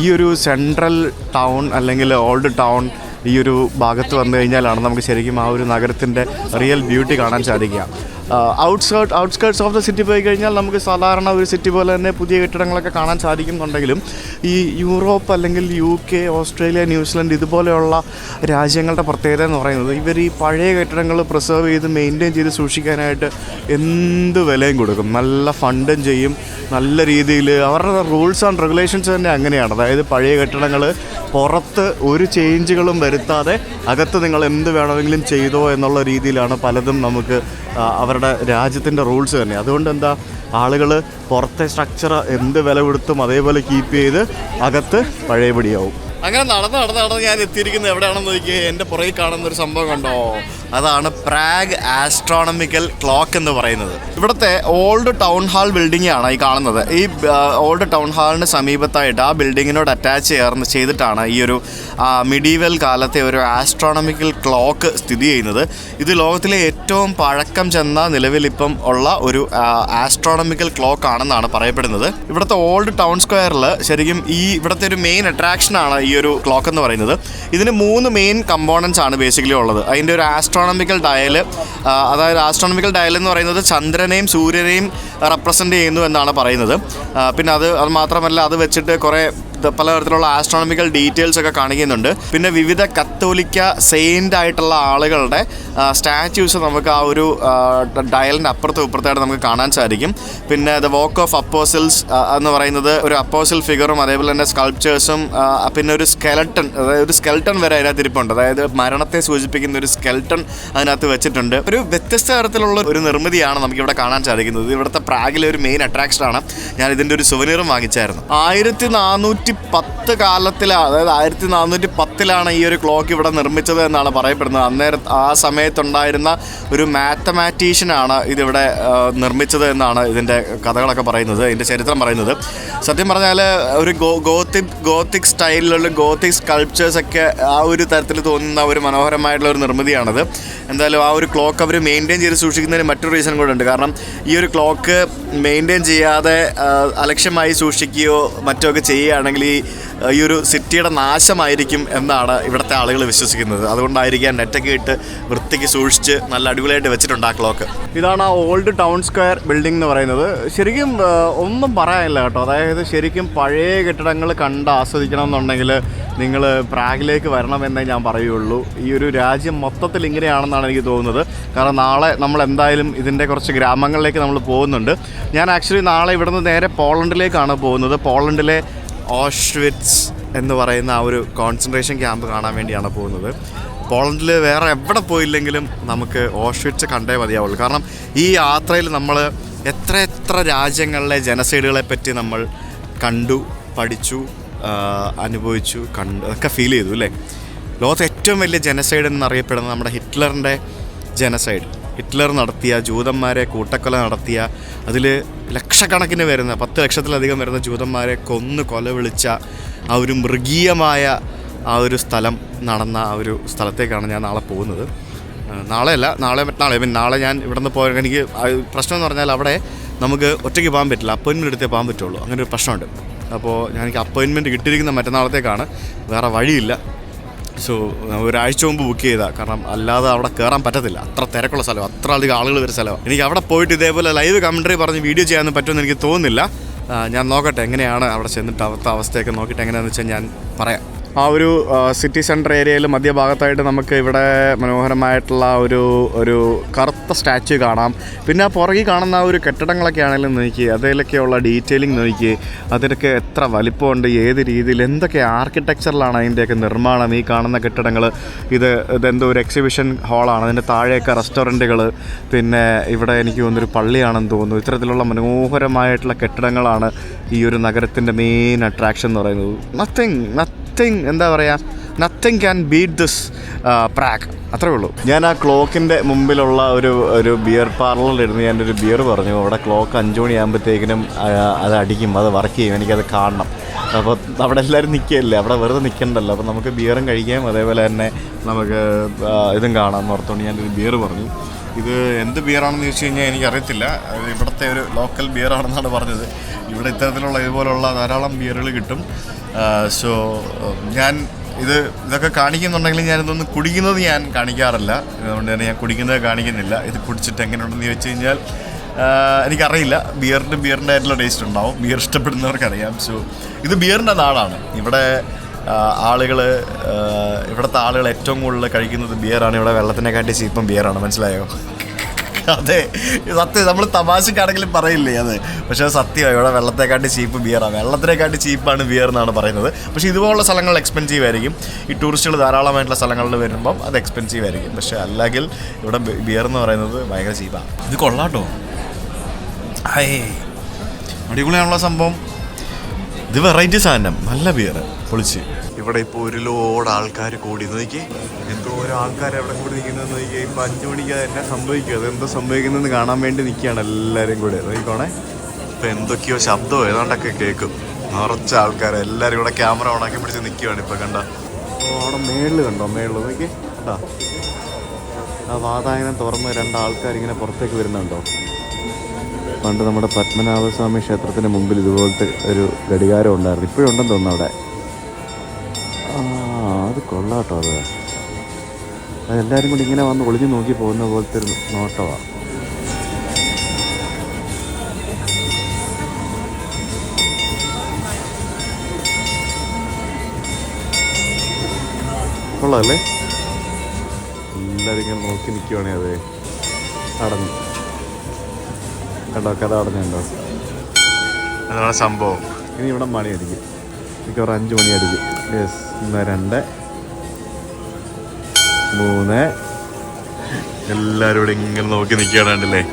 ഈ ഒരു സെൻട്രൽ ടൗൺ അല്ലെങ്കിൽ ഓൾഡ് ടൗൺ ഈ ഒരു ഭാഗത്ത് വന്നു കഴിഞ്ഞാലാണ് നമുക്ക് ശരിക്കും ആ ഒരു നഗരത്തിൻ്റെ റിയൽ ബ്യൂട്ടി കാണാൻ സാധിക്കുക. ഔട്ട്സ്കേർട്സ് ഓഫ് ദ സിറ്റി പോയി കഴിഞ്ഞാൽ നമുക്ക് സാധാരണ ഒരു സിറ്റി പോലെ തന്നെ പുതിയ കെട്ടിടങ്ങളൊക്കെ കാണാൻ സാധിക്കുന്നുണ്ടെങ്കിലും ഈ യൂറോപ്പ് അല്ലെങ്കിൽ UK, ഓസ്ട്രേലിയ, ന്യൂസിലൻഡ് ഇതുപോലെയുള്ള രാജ്യങ്ങളുടെ പ്രത്യേകത എന്ന് പറയുന്നത് ഇവർ ഈ പഴയ കെട്ടിടങ്ങൾ പ്രിസർവ് ചെയ്ത് മെയിൻറ്റെയിൻ ചെയ്ത് സൂക്ഷിക്കാനായിട്ട് എന്ത് വിലയും കൊടുക്കും, നല്ല ഫണ്ടും ചെയ്യും. നല്ല രീതിയിൽ അവരുടെ റൂൾസ് ആൻഡ് റെഗുലേഷൻസ് തന്നെ അങ്ങനെയാണ്. അതായത് പഴയ കെട്ടിടങ്ങൾ പുറത്ത് ഒരു ചേഞ്ചുകളും വരുത്താതെ അകത്ത് നിങ്ങൾ എന്ത് വേണമെങ്കിലും ചെയ്തോ എന്നുള്ള രീതിയിലാണ് പലതും നമുക്ക് അവരുടെ രാജ്യത്തിൻ്റെ റൂൾസ് തന്നെ. അതുകൊണ്ട് എന്താ, ആളുകൾ പുറത്തെ സ്ട്രക്ചർ എന്ത് വില കൊടുത്തും അതേപോലെ കീപ്പ് ചെയ്ത് അകത്ത് പഴയപടിയാവും. അങ്ങനെ നടന്ന് ഞാൻ എത്തിയിരിക്കുന്നത് എവിടെയാണെന്ന് നോക്കിയാൽ എൻ്റെ പുറകിൽ കാണുന്നൊരു സംഭവം കണ്ടോ, അതാണ് പ്രാഗ് ആസ്ട്രോണമിക്കൽ ക്ലോക്ക് എന്ന് പറയുന്നത്. ഇവിടുത്തെ ഓൾഡ് ടൗൺ ഹാൾ ബിൽഡിംഗ് ആണ് ഈ കാണുന്നത്. ഈ ഓൾഡ് ടൗൺ ഹാളിന് സമീപത്തായിട്ട് ആ ബിൽഡിങ്ങിനോട് അറ്റാച്ച് ചെയ്തിട്ടാണ് ഈ ഒരു മിഡീവൽ കാലത്തെ ഒരു ആസ്ട്രോണമിക്കൽ ക്ലോക്ക് സ്ഥിതി ചെയ്യുന്നത്. ഇത് ലോകത്തിലെ ഏറ്റവും പഴക്കം ചെന്ന നിലവിലിപ്പം ഉള്ള ഒരു ആസ്ട്രോണമിക്കൽ ക്ലോക്ക് ആണെന്നാണ് പറയപ്പെടുന്നത്. ഇവിടുത്തെ ഓൾഡ് ടൗൺ സ്ക്വയറിൽ ശരിക്കും ഇവിടുത്തെ ഒരു മെയിൻ അട്രാക്ഷനാണ് ഈ ഒരു ക്ലോക്ക് എന്ന് പറയുന്നത്. ഇതിന് 3 മെയിൻ കമ്പോണൻസ് ആണ് ബേസിക്കലി ഉള്ളത്. അതിൻ്റെ ഒരു ആസ്ട്രോണമിക്കൽ ഡയൽ, അതായത് ആസ്ട്രോണമിക്കൽ ഡയൽ എന്ന് പറയുന്നത് ചന്ദ്രനെയും സൂര്യനെയും റെപ്രസെൻ്റ് ചെയ്യുന്നു എന്നാണ് പറയുന്നത്. പിന്നെ അത് മാത്രമല്ല, അത് വെച്ചിട്ട് കുറേ പലതരത്തിലുള്ള ആസ്ട്രോണമിക്കൽ ഡീറ്റെയിൽസ് ഒക്കെ കാണിക്കുന്നുണ്ട്. പിന്നെ വിവിധ കത്തോലിക്ക സെയിൻ്റ് ആയിട്ടുള്ള ആളുകളുടെ സ്റ്റാച്യൂസ് നമുക്ക് ആ ഒരു ഡയലിൻ്റെ അപ്പുറത്തും ഇപ്പുറത്തായിട്ട് നമുക്ക് കാണാൻ സാധിക്കും. പിന്നെ ദ വോക്ക് ഓഫ് അപ്പോസിൽസ് എന്ന് പറയുന്നത് ഒരു അപ്പോസിൽ ഫിഗറും അതേപോലെ തന്നെ സ്കൾപ്ചേഴ്സും പിന്നെ ഒരു സ്കെലട്ടൺ, അതായത് ഒരു സ്കെൽട്ടൺ വരെ അതിനകത്ത് ഇരിപ്പുണ്ട്. അതായത് മരണത്തെ സൂചിപ്പിക്കുന്ന ഒരു സ്കെൽട്ടൺ അതിനകത്ത് വെച്ചിട്ടുണ്ട്. ഒരു വ്യത്യസ്ത തരത്തിലുള്ള ഒരു നിർമ്മിതിയാണ് നമുക്കിവിടെ കാണാൻ സാധിക്കുന്നത്. ഇവിടുത്തെ പ്രാഗിലെ ഒരു മെയിൻ അട്രാക്ഷനാണ്. ഞാൻ ഇതിൻ്റെ ഒരു സുവനീറും വാങ്ങിച്ചായിരുന്നു. 1410 കാലത്തിലാണ്, അതായത് 1410 ഈ ഒരു ക്ലോക്ക് ഇവിടെ നിർമ്മിച്ചത് എന്നാണ് പറയപ്പെടുന്നത്. അന്നേരം ആ സമയത്തുണ്ടായിരുന്ന ഒരു മാത്തമാറ്റീഷ്യനാണ് ഇതിവിടെ നിർമ്മിച്ചത് എന്നാണ് ഇതിൻ്റെ കഥകളൊക്കെ പറയുന്നത്, ഇതിൻ്റെ ചരിത്രം പറയുന്നത്. സത്യം പറഞ്ഞാൽ ഒരു ഗോത്തിക് സ്റ്റൈലിലുള്ള ഗോത്തിക് സ്കൾപ്ചേഴ്സൊക്കെ ആ ഒരു തരത്തിൽ തോന്നുന്ന ഒരു മനോഹരമായിട്ടുള്ള ഒരു നിർമ്മിതിയാണത്. എന്തായാലും ആ ഒരു ക്ലോക്ക് അവർ മെയിൻറ്റെയിൻ ചെയ്ത് സൂക്ഷിക്കുന്നതിന് മറ്റൊരു റീസൺ കൂടെ ഉണ്ട്. കാരണം ഈ ഒരു ക്ലോക്ക് മെയിൻറ്റെയിൻ ചെയ്യാതെ അലക്ഷ്യമായി സൂക്ഷിക്കുകയോ മറ്റോ ഒക്കെ ചെയ്യുകയാണെങ്കിൽ ഈ ഒരു സിറ്റിയുടെ നാശമായിരിക്കും എന്നാണ് ഇവിടുത്തെ ആളുകൾ വിശ്വസിക്കുന്നത്. അതുകൊണ്ടായിരിക്കാം നെറ്റൊക്കെ ഇട്ട് വൃത്തിക്ക് സൂക്ഷിച്ച് നല്ല അടിപൊളിയായിട്ട് വെച്ചിട്ടുണ്ട് ആ ക്ലോക്ക്. ഇതാണ് ആ ഓൾഡ് ടൗൺ സ്ക്വയർ ബിൽഡിംഗ് എന്ന് പറയുന്നത്. ശരിക്കും ഒന്നും പറയാനില്ല കേട്ടോ. അതായത് ശരിക്കും പഴയ കെട്ടിടങ്ങൾ കണ്ട് ആസ്വദിക്കണം എന്നുണ്ടെങ്കിൽ നിങ്ങൾ പ്രാഗിലേക്ക് വരണമെന്നേ ഞാൻ പറയുള്ളൂ. ഈ ഒരു രാജ്യം മൊത്തത്തിൽ ഇങ്ങനെയാണെന്നാണ് എനിക്ക് തോന്നുന്നത്. കാരണം നാളെ നമ്മൾ എന്തായാലും ഇതിൻ്റെ കുറച്ച് ഗ്രാമങ്ങളിലേക്ക് നമ്മൾ പോകുന്നുണ്ട്. ഞാൻ ആക്ച്വലി നാളെ ഇവിടുന്ന് നേരെ പോളണ്ടിലേക്കാണ് പോകുന്നത്. പോളണ്ടിലെ ഓഷ്വിറ്റ്സ് എന്ന് പറയുന്ന ആ ഒരു കോൺസെൻട്രേഷൻ ക്യാമ്പ് കാണാൻ വേണ്ടിയാണ് പോകുന്നത്. പോളണ്ടിൽ വേറെ എവിടെ പോയില്ലെങ്കിലും നമുക്ക് ഓഷ്വിറ്റ്സ് കണ്ടേ മതിയാവുള്ളൂ. കാരണം ഈ യാത്രയിൽ നമ്മൾ എത്ര രാജ്യങ്ങളിലെ ജനസൈഡുകളെ പറ്റി നമ്മൾ കണ്ടു, പഠിച്ചു, അനുഭവിച്ചു, അതൊക്കെ ഫീൽ ചെയ്തു അല്ലേ. ലോകത്തെ ഏറ്റവും വലിയ ജനസൈഡ് എന്നറിയപ്പെടുന്നത് നമ്മുടെ ഹിറ്റ്ലറിൻ്റെ ജനസൈഡ്. ഹിറ്റ്ലർ നടത്തിയ ജൂതന്മാരെ കൂട്ടക്കൊല നടത്തിയ, അതിൽ ലക്ഷക്കണക്കിന് വരുന്ന 10 ലക്ഷത്തിലധികം വരുന്ന ജൂതന്മാരെ കൊല വിളിച്ച ആ ഒരു മൃഗീയമായ ആ ഒരു സ്ഥലം നടന്ന ആ ഒരു സ്ഥലത്തേക്കാണ് ഞാൻ നാളെ പോകുന്നത്. നാളെ ഞാൻ ഇവിടെ നിന്ന് പോകാൻ എനിക്ക് പ്രശ്നം എന്ന് പറഞ്ഞാൽ അവിടെ നമുക്ക് ഒറ്റയ്ക്ക് പോകാൻ പറ്റില്ല, അപ്പോയിൻമെൻറ്റ് എടുത്തേ പോകാൻ പറ്റുള്ളൂ. അങ്ങനെ ഒരു പ്രശ്നമുണ്ട്. അപ്പോൾ എനിക്ക് അപ്പോയിൻമെൻറ്റ് കിട്ടിയിരിക്കുന്ന മറ്റന്നാളത്തേക്കാണ്, വേറെ വഴിയില്ല. സോ ഒരാഴ്ച മുമ്പ് ബുക്ക് ചെയ്താൽ, കാരണം അല്ലാതെ അവിടെ കയറാൻ പറ്റത്തില്ല. അത്ര തിരക്കുള്ള സ്ഥലം, അത്ര അധികം ആളുകൾ വരുന്ന സ്ഥലം. എനിക്ക് അവിടെ പോയിട്ട് ഇതേപോലെ ലൈവ് കമൻട്രി പറഞ്ഞ് വീഡിയോ ചെയ്യാനൊന്നും പറ്റുമെന്ന് എനിക്ക് തോന്നുന്നില്ല. ഞാൻ നോക്കട്ടെ എങ്ങനെയാണ് അവിടെ ചെന്നിട്ട് അവിടുത്തെ അവസ്ഥയൊക്കെ നോക്കിയിട്ട് എങ്ങനെയാണെന്ന് വെച്ചാൽ ഞാൻ പറയാം. ആ ഒരു സിറ്റി സെൻറ്റർ ഏരിയയിൽ മധ്യഭാഗത്തായിട്ട് നമുക്ക് ഇവിടെ മനോഹരമായിട്ടുള്ള ഒരു കറുത്ത സ്റ്റാച്യു കാണാം. പിന്നെ ആ പുറകിൽ കാണുന്ന ആ ഒരു കെട്ടിടങ്ങളൊക്കെ ആണെങ്കിലും നോക്കി, അതിലൊക്കെയുള്ള ഡീറ്റെയിലിംഗ് നോക്കി, അതിലൊക്കെ എത്ര വലിപ്പമുണ്ട്, ഏത് രീതിയിൽ, എന്തൊക്കെ ആർക്കിടെക്ചറിലാണ് അതിൻ്റെയൊക്കെ നിർമ്മാണം. ഈ കാണുന്ന കെട്ടിടങ്ങൾ ഇതെന്തോ ഒരു എക്സിബിഷൻ ഹാളാണ്, അതിൻ്റെ താഴെയൊക്കെ റെസ്റ്റോറൻറ്റുകൾ, പിന്നെ ഇവിടെ എനിക്ക് തോന്നുന്നൊരു പള്ളിയാണെന്ന് തോന്നുന്നു. ഇത്തരത്തിലുള്ള മനോഹരമായിട്ടുള്ള കെട്ടിടങ്ങളാണ് ഈ ഒരു നഗരത്തിൻ്റെ മെയിൻ അട്രാക്ഷൻ എന്ന് പറയുന്നത്. എന്താ പറയുക, nothing can beat this Prague. അത്രേ ഉള്ളൂ. ഞാൻ ആ ക്ലോക്കിൻ്റെ മുമ്പിലുള്ള ഒരു ബിയർ പാർലറിലിരുന്ന് ഞാനൊരു ബിയർ പറഞ്ഞു. അവിടെ ക്ലോക്ക് 5 മണിയാകുമ്പോഴത്തേക്കിനും അത് അടിക്കും, അത് വർക്ക് ചെയ്യും, എനിക്കത് കാണണം. അപ്പോൾ അവിടെ എല്ലാവരും നിൽക്കുകയല്ലേ, അവിടെ വെറുതെ നിൽക്കണ്ടല്ലോ. അപ്പോൾ നമുക്ക് ബിയറും കഴിക്കാം, അതേപോലെ തന്നെ നമുക്ക് ഇതും കാണാം ഓർത്തുകൊണ്ട് ഞാനൊരു ബിയർ പറഞ്ഞു. ഇത് എന്ത് ബിയറാണെന്ന് ചോദിച്ചു കഴിഞ്ഞാൽ എനിക്കറിയത്തില്ല. ഇവിടുത്തെ ഒരു ലോക്കൽ ബിയറാണെന്നാണ് പറഞ്ഞത്. ഇവിടെ ഇതുപോലുള്ള ധാരാളം ബിയറുകൾ കിട്ടും. സോ ഞാൻ ഇതൊക്കെ കാണിക്കുന്നുണ്ടെങ്കിൽ ഞാനിതൊന്നും കുടിക്കുന്നത് ഞാൻ കാണിക്കാറില്ല. അതുകൊണ്ട് തന്നെ ഞാൻ കുടിക്കുന്നത് കാണിക്കുന്നില്ല. ഇത് കുടിച്ചിട്ട് എങ്ങനെയുണ്ടെന്ന് ചോദിച്ചു കഴിഞ്ഞാൽ എനിക്കറിയില്ല. ബിയറിൻ്റെ ആയിട്ടുള്ള ടേസ്റ്റ് ഉണ്ടാവും, ബിയർ ഇഷ്ടപ്പെടുന്നവർക്കറിയാം. സോ ഇത് ബിയറിൻ്റെ നാടാണ്. ഇവിടുത്തെ ആളുകൾ ഏറ്റവും കൂടുതൽ കഴിക്കുന്നത് ബിയറാണ്. ഇവിടെ വെള്ളത്തിനെക്കാട്ടി ചീപ്പം ബിയറാണ്, മനസ്സിലായോ? അതെ, സത്യം. നമ്മൾ തമാശക്കാണെങ്കിലും പറയില്ലേ അത്, പക്ഷേ അത് സത്യമാണ്. ഇവിടെ വെള്ളത്തെക്കാട്ടി ചീപ്പ് ബിയറാണ്, വെള്ളത്തിനെക്കാട്ടി ചീപ്പാണ് ബിയർ എന്നാണ് പറയുന്നത്. പക്ഷേ ഇതുപോലുള്ള സ്ഥലങ്ങൾ എക്സ്പെൻസീവ് ആയിരിക്കും. ഈ ടൂറിസ്റ്റുകൾ ധാരാളമായിട്ടുള്ള സ്ഥലങ്ങളിൽ വരുമ്പം അത് എക്സ്പെൻസീവ് ആയിരിക്കും. പക്ഷേ അല്ലെങ്കിൽ ഇവിടെ ബിയർ എന്ന് പറയുന്നത് ഭയങ്കര ചീപ്പാണ്. ഇത് കൊള്ളാട്ടോ, അടിപൊളിയാണുള്ള സംഭവം. ഇത് വെറൈറ്റി സാധനം, നല്ല ബിയർ, പൊളിച്ച്. ഇവിടെ ഇപ്പോൾ ഒരു ലോഡ് ആൾക്കാർ കൂടി നോക്കി, എന്തോരോ ആൾക്കാർ അവിടെ കൂടി നിൽക്കുന്നത് നോക്കി. ഇപ്പോൾ 5 മണിക്ക് തന്നെ സംഭവിക്കുക, അതെന്തോ സംഭവിക്കുന്നതെന്ന് കാണാൻ വേണ്ടി നിൽക്കുകയാണ് എല്ലാവരും കൂടെ. നോക്കിക്കോണേ, ഇപ്പോൾ എന്തൊക്കെയോ ശബ്ദമോ ഏതാണ്ടൊക്കെ കേൾക്കും. നിറച്ച ആൾക്കാർ എല്ലാവരും ഇവിടെ ക്യാമറ ഓണാക്കി പിടിച്ച് നിൽക്കുകയാണ്. ഇപ്പോൾ കണ്ട അവിടെ മേളിൽ കണ്ടോ, മേളിൽ നോക്കി കണ്ടാ, ആ വാതായനം തുറന്ന് 2 ആൾക്കാർ ഇങ്ങനെ പുറത്തേക്ക് വരുന്നുണ്ടോ. പണ്ട് നമ്മുടെ പത്മനാഭസ്വാമി ക്ഷേത്രത്തിന് മുമ്പിൽ ഇതുപോലത്തെ ഒരു ഘടികാരം ഉണ്ടായിരുന്നു, ഇപ്പോഴും ഉണ്ടെന്ന് തോന്നുന്നു അവിടെ. അത് കൊള്ളാട്ടോ. അതെല്ലാവരും കൂടി ഇങ്ങനെ വന്ന് ഒളിഞ്ഞു നോക്കി പോകുന്ന പോലത്തെ ഒരു നോട്ടമാണ്. കൊള്ളാമല്ലേ? എല്ലാവരും ഇങ്ങനെ നോക്കി നിൽക്കുവാണേ. അതെ, അടഞ്ഞു കേട്ടോ, കഥ അടഞ്ഞുണ്ടോ? അതാണ് സംഭവം. ഇനി ഇവിടെ മണി അടിക്കും, മിക്കവാറും 5 മണി അടിക്കും. യെസ്, 1 2 3 എല്ലാവരും ഇവിടെ ഇങ്ങനെ നോക്കി നിൽക്കുകയാണല്ലേ.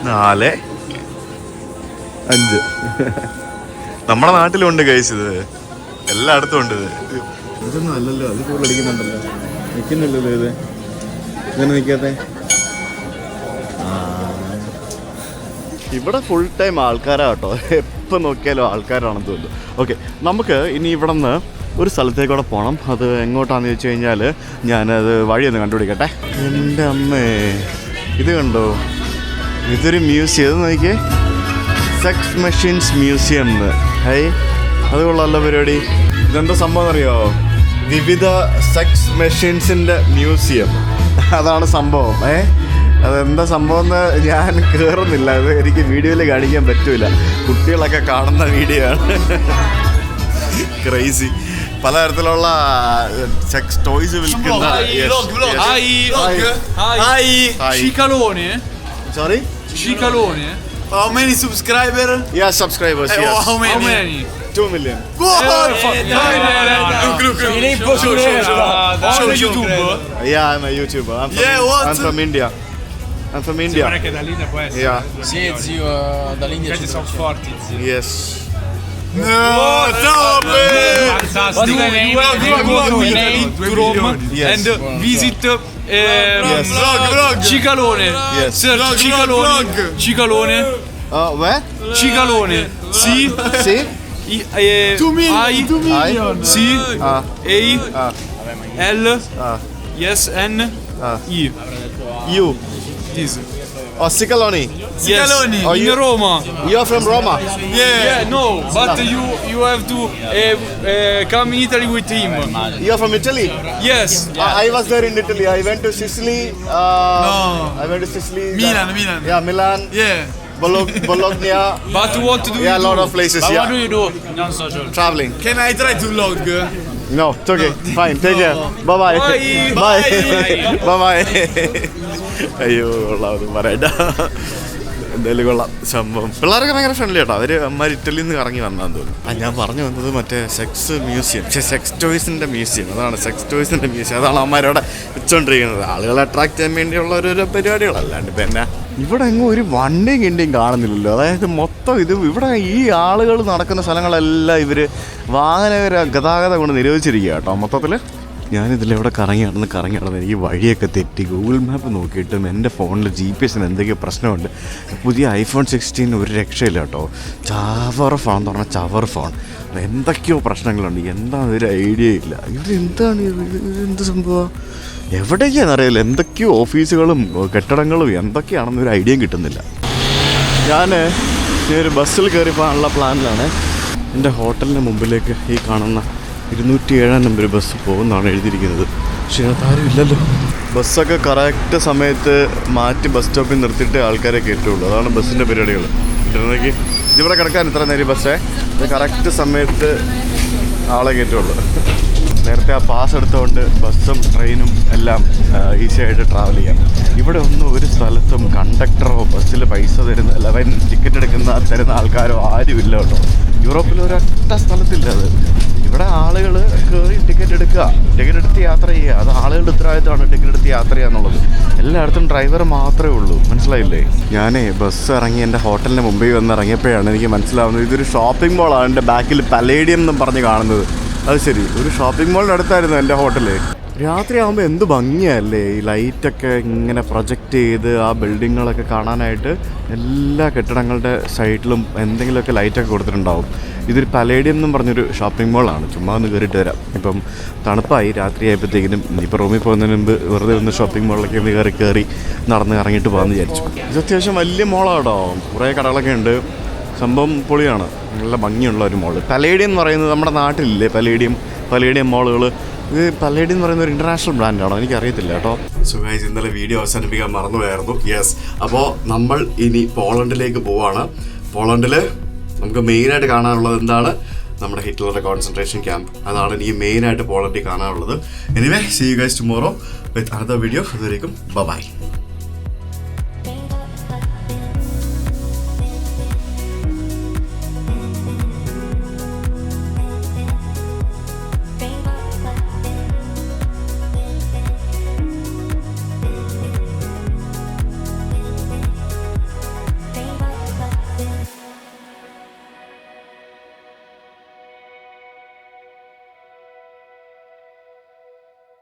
4 5 നമ്മുടെ നാട്ടിലുണ്ട് ഗൈസ്, ഇത് എല്ലായിടത്തും ഉണ്ട്. ഇതൊന്നും അല്ലല്ലോ, അത് കൂടുതൽ അടിക്കുന്നുണ്ടല്ലോ. നിൽക്കുന്നില്ലല്ലോ ഇത്, ഇങ്ങനെ നിൽക്കാത്തെ. ഇവിടെ ഫുൾ ടൈം ആൾക്കാരാണ് കേട്ടോ, എപ്പോൾ നോക്കിയാലും ആൾക്കാരാണെന്ന് തോന്നുന്നു. ഓക്കെ, നമുക്ക് ഇനി ഇവിടെ നിന്ന് ഒരു സ്ഥലത്തേക്കൂടെ പോകണം. അത് എങ്ങോട്ടാണെന്ന് ചോദിച്ചു കഴിഞ്ഞാൽ ഞാനത് വഴിയൊന്ന് കണ്ടുപിടിക്കട്ടെ. എൻ്റെ അമ്മേ, ഇത് കണ്ടോ, ഇതൊരു മ്യൂസിയം. ഇത് നോക്കിയേ, സെക്സ് മെഷീൻസ് മ്യൂസിയം എന്ന്. ഹൈ, അത് കൊള്ളാമല്ലോ പരിപാടി. ഇതെന്താ സംഭവം അറിയോ? വിവിധ സെക്സ് മെഷീൻസിൻ്റെ മ്യൂസിയം, അതാണ് സംഭവം. അതെന്താ സംഭവം എന്ന് ഞാൻ കയറുന്നില്ല, അത് എനിക്ക് വീഡിയോയിൽ കാണിക്കാൻ പറ്റൂല. കുട്ടികളൊക്കെ കാണുന്ന വീഡിയോ ആണ്. ക്രൈസി, പലതരത്തിലുള്ള സെക്സ് ടോയ്സ് വിൽക്കുന്ന. Cicalone? Sorry, Cicalone? How many subscribers? yeah, subscribers, yes. How How many? many? 2 million. Look. On YouTube? Yeah, I'm a YouTuber. Yeah, what? I'm from India. I'm from India. Guarda che dall'India può essere. Yeah, Sì, zio, dall'India Questi sono forti, zio. yes. No, stop it! Fantastico. To Rome Yes. and visit Yes. Vlog. Cicalone. Yes. Search Vlog, Cicalone. vlog. Cicalone. Where? Cicalone. Sì. See? 2 million. I. 2 million. Sì. Ah. A. Ah. L. Ah. Yes. N. Ah. I. You. This. Oh, Cicalone. Cicalone. Oh, In you- Roma. You're from Roma. Yeah, no, but you have to come in Italy with him. You're from Italy. Yes. I was there in Italy. I went to Sicily. No. I went to Sicily. Milan. Yeah, Milan. Yeah. Bologna. But what do you Yeah, a do? lot of places. What do Yeah, you do? Non social. traveling. Can I try to vlog? No, it's okay. Fine. Take care. Bye bye. Bye. Bye bye. അയ്യോ, കൊള്ളാം, ഒന്നും പറയണ്ട. എന്തായാലും കൊള്ളാം സംഭവം. പിള്ളേരൊക്കെ ഭയങ്കര ഫ്രണ്ട്ലി കേട്ടോ. അവർ അമ്മമാർ ഇറ്റലിയിൽ നിന്ന് ഇറങ്ങി വന്നാന്ന് തോന്നുന്നു. ഞാൻ പറഞ്ഞു വന്നത് മറ്റേ സെക്സ് മ്യൂസിയം, പക്ഷേ സെക്സ് ടോയ്സിൻ്റെ മ്യൂസിയം. അതാണ് സെക്സ് ടോയ്സിൻ്റെ മ്യൂസിയം. അതാണ് അമ്മമാരോടെ വെച്ചുകൊണ്ടിരിക്കുന്നത്. ആളുകളെ അട്രാക്ട് ചെയ്യാൻ വേണ്ടിയുള്ള ഓരോരോ പരിപാടികളല്ലാണ്ട് പിന്നെ ഇവിടെ എങ്ങും ഒരു വണ്ടിയും കിണ്ടിയും കാണുന്നില്ലല്ലോ. അതായത് മൊത്തം ഇത് ഇവിടെ ഈ ആളുകൾ നടക്കുന്ന സ്ഥലങ്ങളെല്ലാം ഇവർ വാഹന ഗതാഗതം കൊണ്ട് നിരോധിച്ചിരിക്കുക കേട്ടോ മൊത്തത്തിൽ. ഞാനിതിലെവിടെ കറങ്ങി നടന്ന് എനിക്ക് വഴിയൊക്കെ തെറ്റി. ഗൂഗിൾ മാപ്പ് നോക്കിയിട്ടും എൻ്റെ ഫോണിൽ GPS എന്തൊക്കെയോ പ്രശ്നമുണ്ട്. പുതിയ iPhone 16 ഒരു രക്ഷയില്ല കേട്ടോ. ചവർ ഫോൺ എന്ന് പറഞ്ഞാൽ ചവർ ഫോൺ, എന്തൊക്കെയോ പ്രശ്നങ്ങളുണ്ട്. എന്താണെന്ന് ഒരു ഐഡിയ ഇല്ല. ഇവിടെ എന്താണ് എന്ത് സംഭവം, എവിടേക്കാണെന്നറിയില്ല. എന്തൊക്കെയോ ഓഫീസുകളും കെട്ടിടങ്ങളും എന്തൊക്കെയാണെന്നൊരു ഐഡിയയും കിട്ടുന്നില്ല. ഞാൻ ഒരു ബസ്സിൽ കയറി പോകാനുള്ള പ്ലാനിലാണ്. എൻ്റെ ഹോട്ടലിൻ്റെ മുമ്പിലേക്ക് ഈ കാണുന്ന 207 നമ്പർ ബസ് പോകുന്നതാണ് എഴുതിയിരിക്കുന്നത്. പക്ഷേ അതിനകത്ത് ആരും ഇല്ലല്ലോ. ബസ്സൊക്കെ കറക്റ്റ് സമയത്ത് മാറ്റി ബസ് സ്റ്റോപ്പിൽ നിർത്തിയിട്ട് ആൾക്കാരെ കയറ്റുള്ളൂ. അതാണ് ബസ്സിൻ്റെ പരിപാടികൾ. കിട്ടുന്നതൊക്കെ ഇതിവിടെ കിടക്കാൻ ഇത്ര നേരം ബസ്സേ, ഇത് കറക്റ്റ് സമയത്ത് ആളെ കയറ്റുള്ളൂ. നേരത്തെ ആ പാസ് എടുത്തുകൊണ്ട് ബസ്സും ട്രെയിനും എല്ലാം ഈസി ആയിട്ട് ട്രാവൽ ചെയ്യാം. ഇവിടെ ഒന്നും ഒരു സ്ഥലത്തും കണ്ടക്ടറോ ബസ്സിൽ പൈസ തരുന്ന ടിക്കറ്റ് തരുന്ന ആൾക്കാരോ ആരുമില്ല കേട്ടോ. യൂറോപ്പിൽ ഒരൊറ്റ സ്ഥലത്തില്ല അത്. ഇവിടെ ആളുകൾ കയറി ടിക്കറ്റ് എടുത്ത് യാത്ര ചെയ്യുക. അത് ആളുകളുടെ ഉത്തരവാദിത്തമാണ് ടിക്കറ്റ് എടുത്ത് യാത്ര ചെയ്യുക എന്നുള്ളത്. എല്ലായിടത്തും ഡ്രൈവർ മാത്രമേ ഉള്ളൂ. മനസ്സിലായില്ലേ? ഞാനേ ബസ് ഇറങ്ങി എൻ്റെ ഹോട്ടലിൻ്റെ മുമ്പിൽ വന്ന് ഇറങ്ങിയപ്പോഴാണ് എനിക്ക് മനസ്സിലാവുന്നത് ഇതൊരു ഷോപ്പിംഗ് മോളാണ്. എൻ്റെ ബാക്കിൽ പലേഡിയം എന്നും പറഞ്ഞ് കാണുന്നത്. അത് ശരി, ഒരു ഷോപ്പിംഗ് മോളിൻ്റെ അടുത്തായിരുന്നു എൻ്റെ ഹോട്ടല്. രാത്രിയാകുമ്പോൾ എന്ത് ഭംഗിയല്ലേ ഈ ലൈറ്റൊക്കെ ഇങ്ങനെ പ്രൊജക്റ്റ് ചെയ്ത് ആ ബിൽഡിങ്ങുകളൊക്കെ കാണാനായിട്ട്. എല്ലാ കെട്ടിടങ്ങളുടെ സൈഡിലും എന്തെങ്കിലുമൊക്കെ ലൈറ്റൊക്കെ കൊടുത്തിട്ടുണ്ടാവും. ഇതൊരു പലേഡിയം എന്നും പറഞ്ഞൊരു ഷോപ്പിംഗ് മോളാണ്. ചുമ്മാ ഒന്ന് കയറിയിട്ട് വരാം. ഇപ്പം തണുപ്പായി, രാത്രി ആയപ്പോഴത്തേക്കിനും ഇപ്പോൾ റൂമിൽ പോകുന്നതിന് മുമ്പ് വെറുതെ ഒന്ന് ഷോപ്പിംഗ് മോളിലൊക്കെ ഒന്ന് കയറി നടന്ന് ഇറങ്ങിയിട്ട് പോകാമെന്ന് വിചാരിച്ചു. ഇത് അത്യാവശ്യം വലിയ മോളാണോ, കുറേ കടകളൊക്കെ ഉണ്ട്. സംഭവം പൊളിയാണ്, നല്ല ഭംഗിയുള്ള ഒരു മോള്. പലേഡിയം എന്ന് പറയുന്നത് നമ്മുടെ നാട്ടിലില്ലേ പലേഡിയം മോളുകൾ. ഇത് പലേഡിയം എന്ന് പറയുന്ന ഒരു ഇൻ്റർനാഷണൽ ബ്രാൻഡാണോ എനിക്കറിയത്തില്ല കേട്ടോ. സോ ഗൈസ്, ഇന്നലെ വീഡിയോ അവസാനിപ്പിക്കാൻ മറന്നുപോയായിരുന്നു. യെസ്, അപ്പോൾ നമ്മൾ ഇനി പോളണ്ടിലേക്ക് പോവാണ്. പോളണ്ടിൽ നമുക്ക് മെയിനായിട്ട് കാണാനുള്ളത് എന്താണ്? നമ്മുടെ ഹിറ്റ്ലറുടെ കോൺസെൻട്രേഷൻ ക്യാമ്പ്. അതാണ് എനിക്ക് മെയിനായിട്ട് പോളണ്ടിൽ കാണാനുള്ളത്. Anyway, see you guys tomorrow with another video. അതുവരേക്കും ബൈ.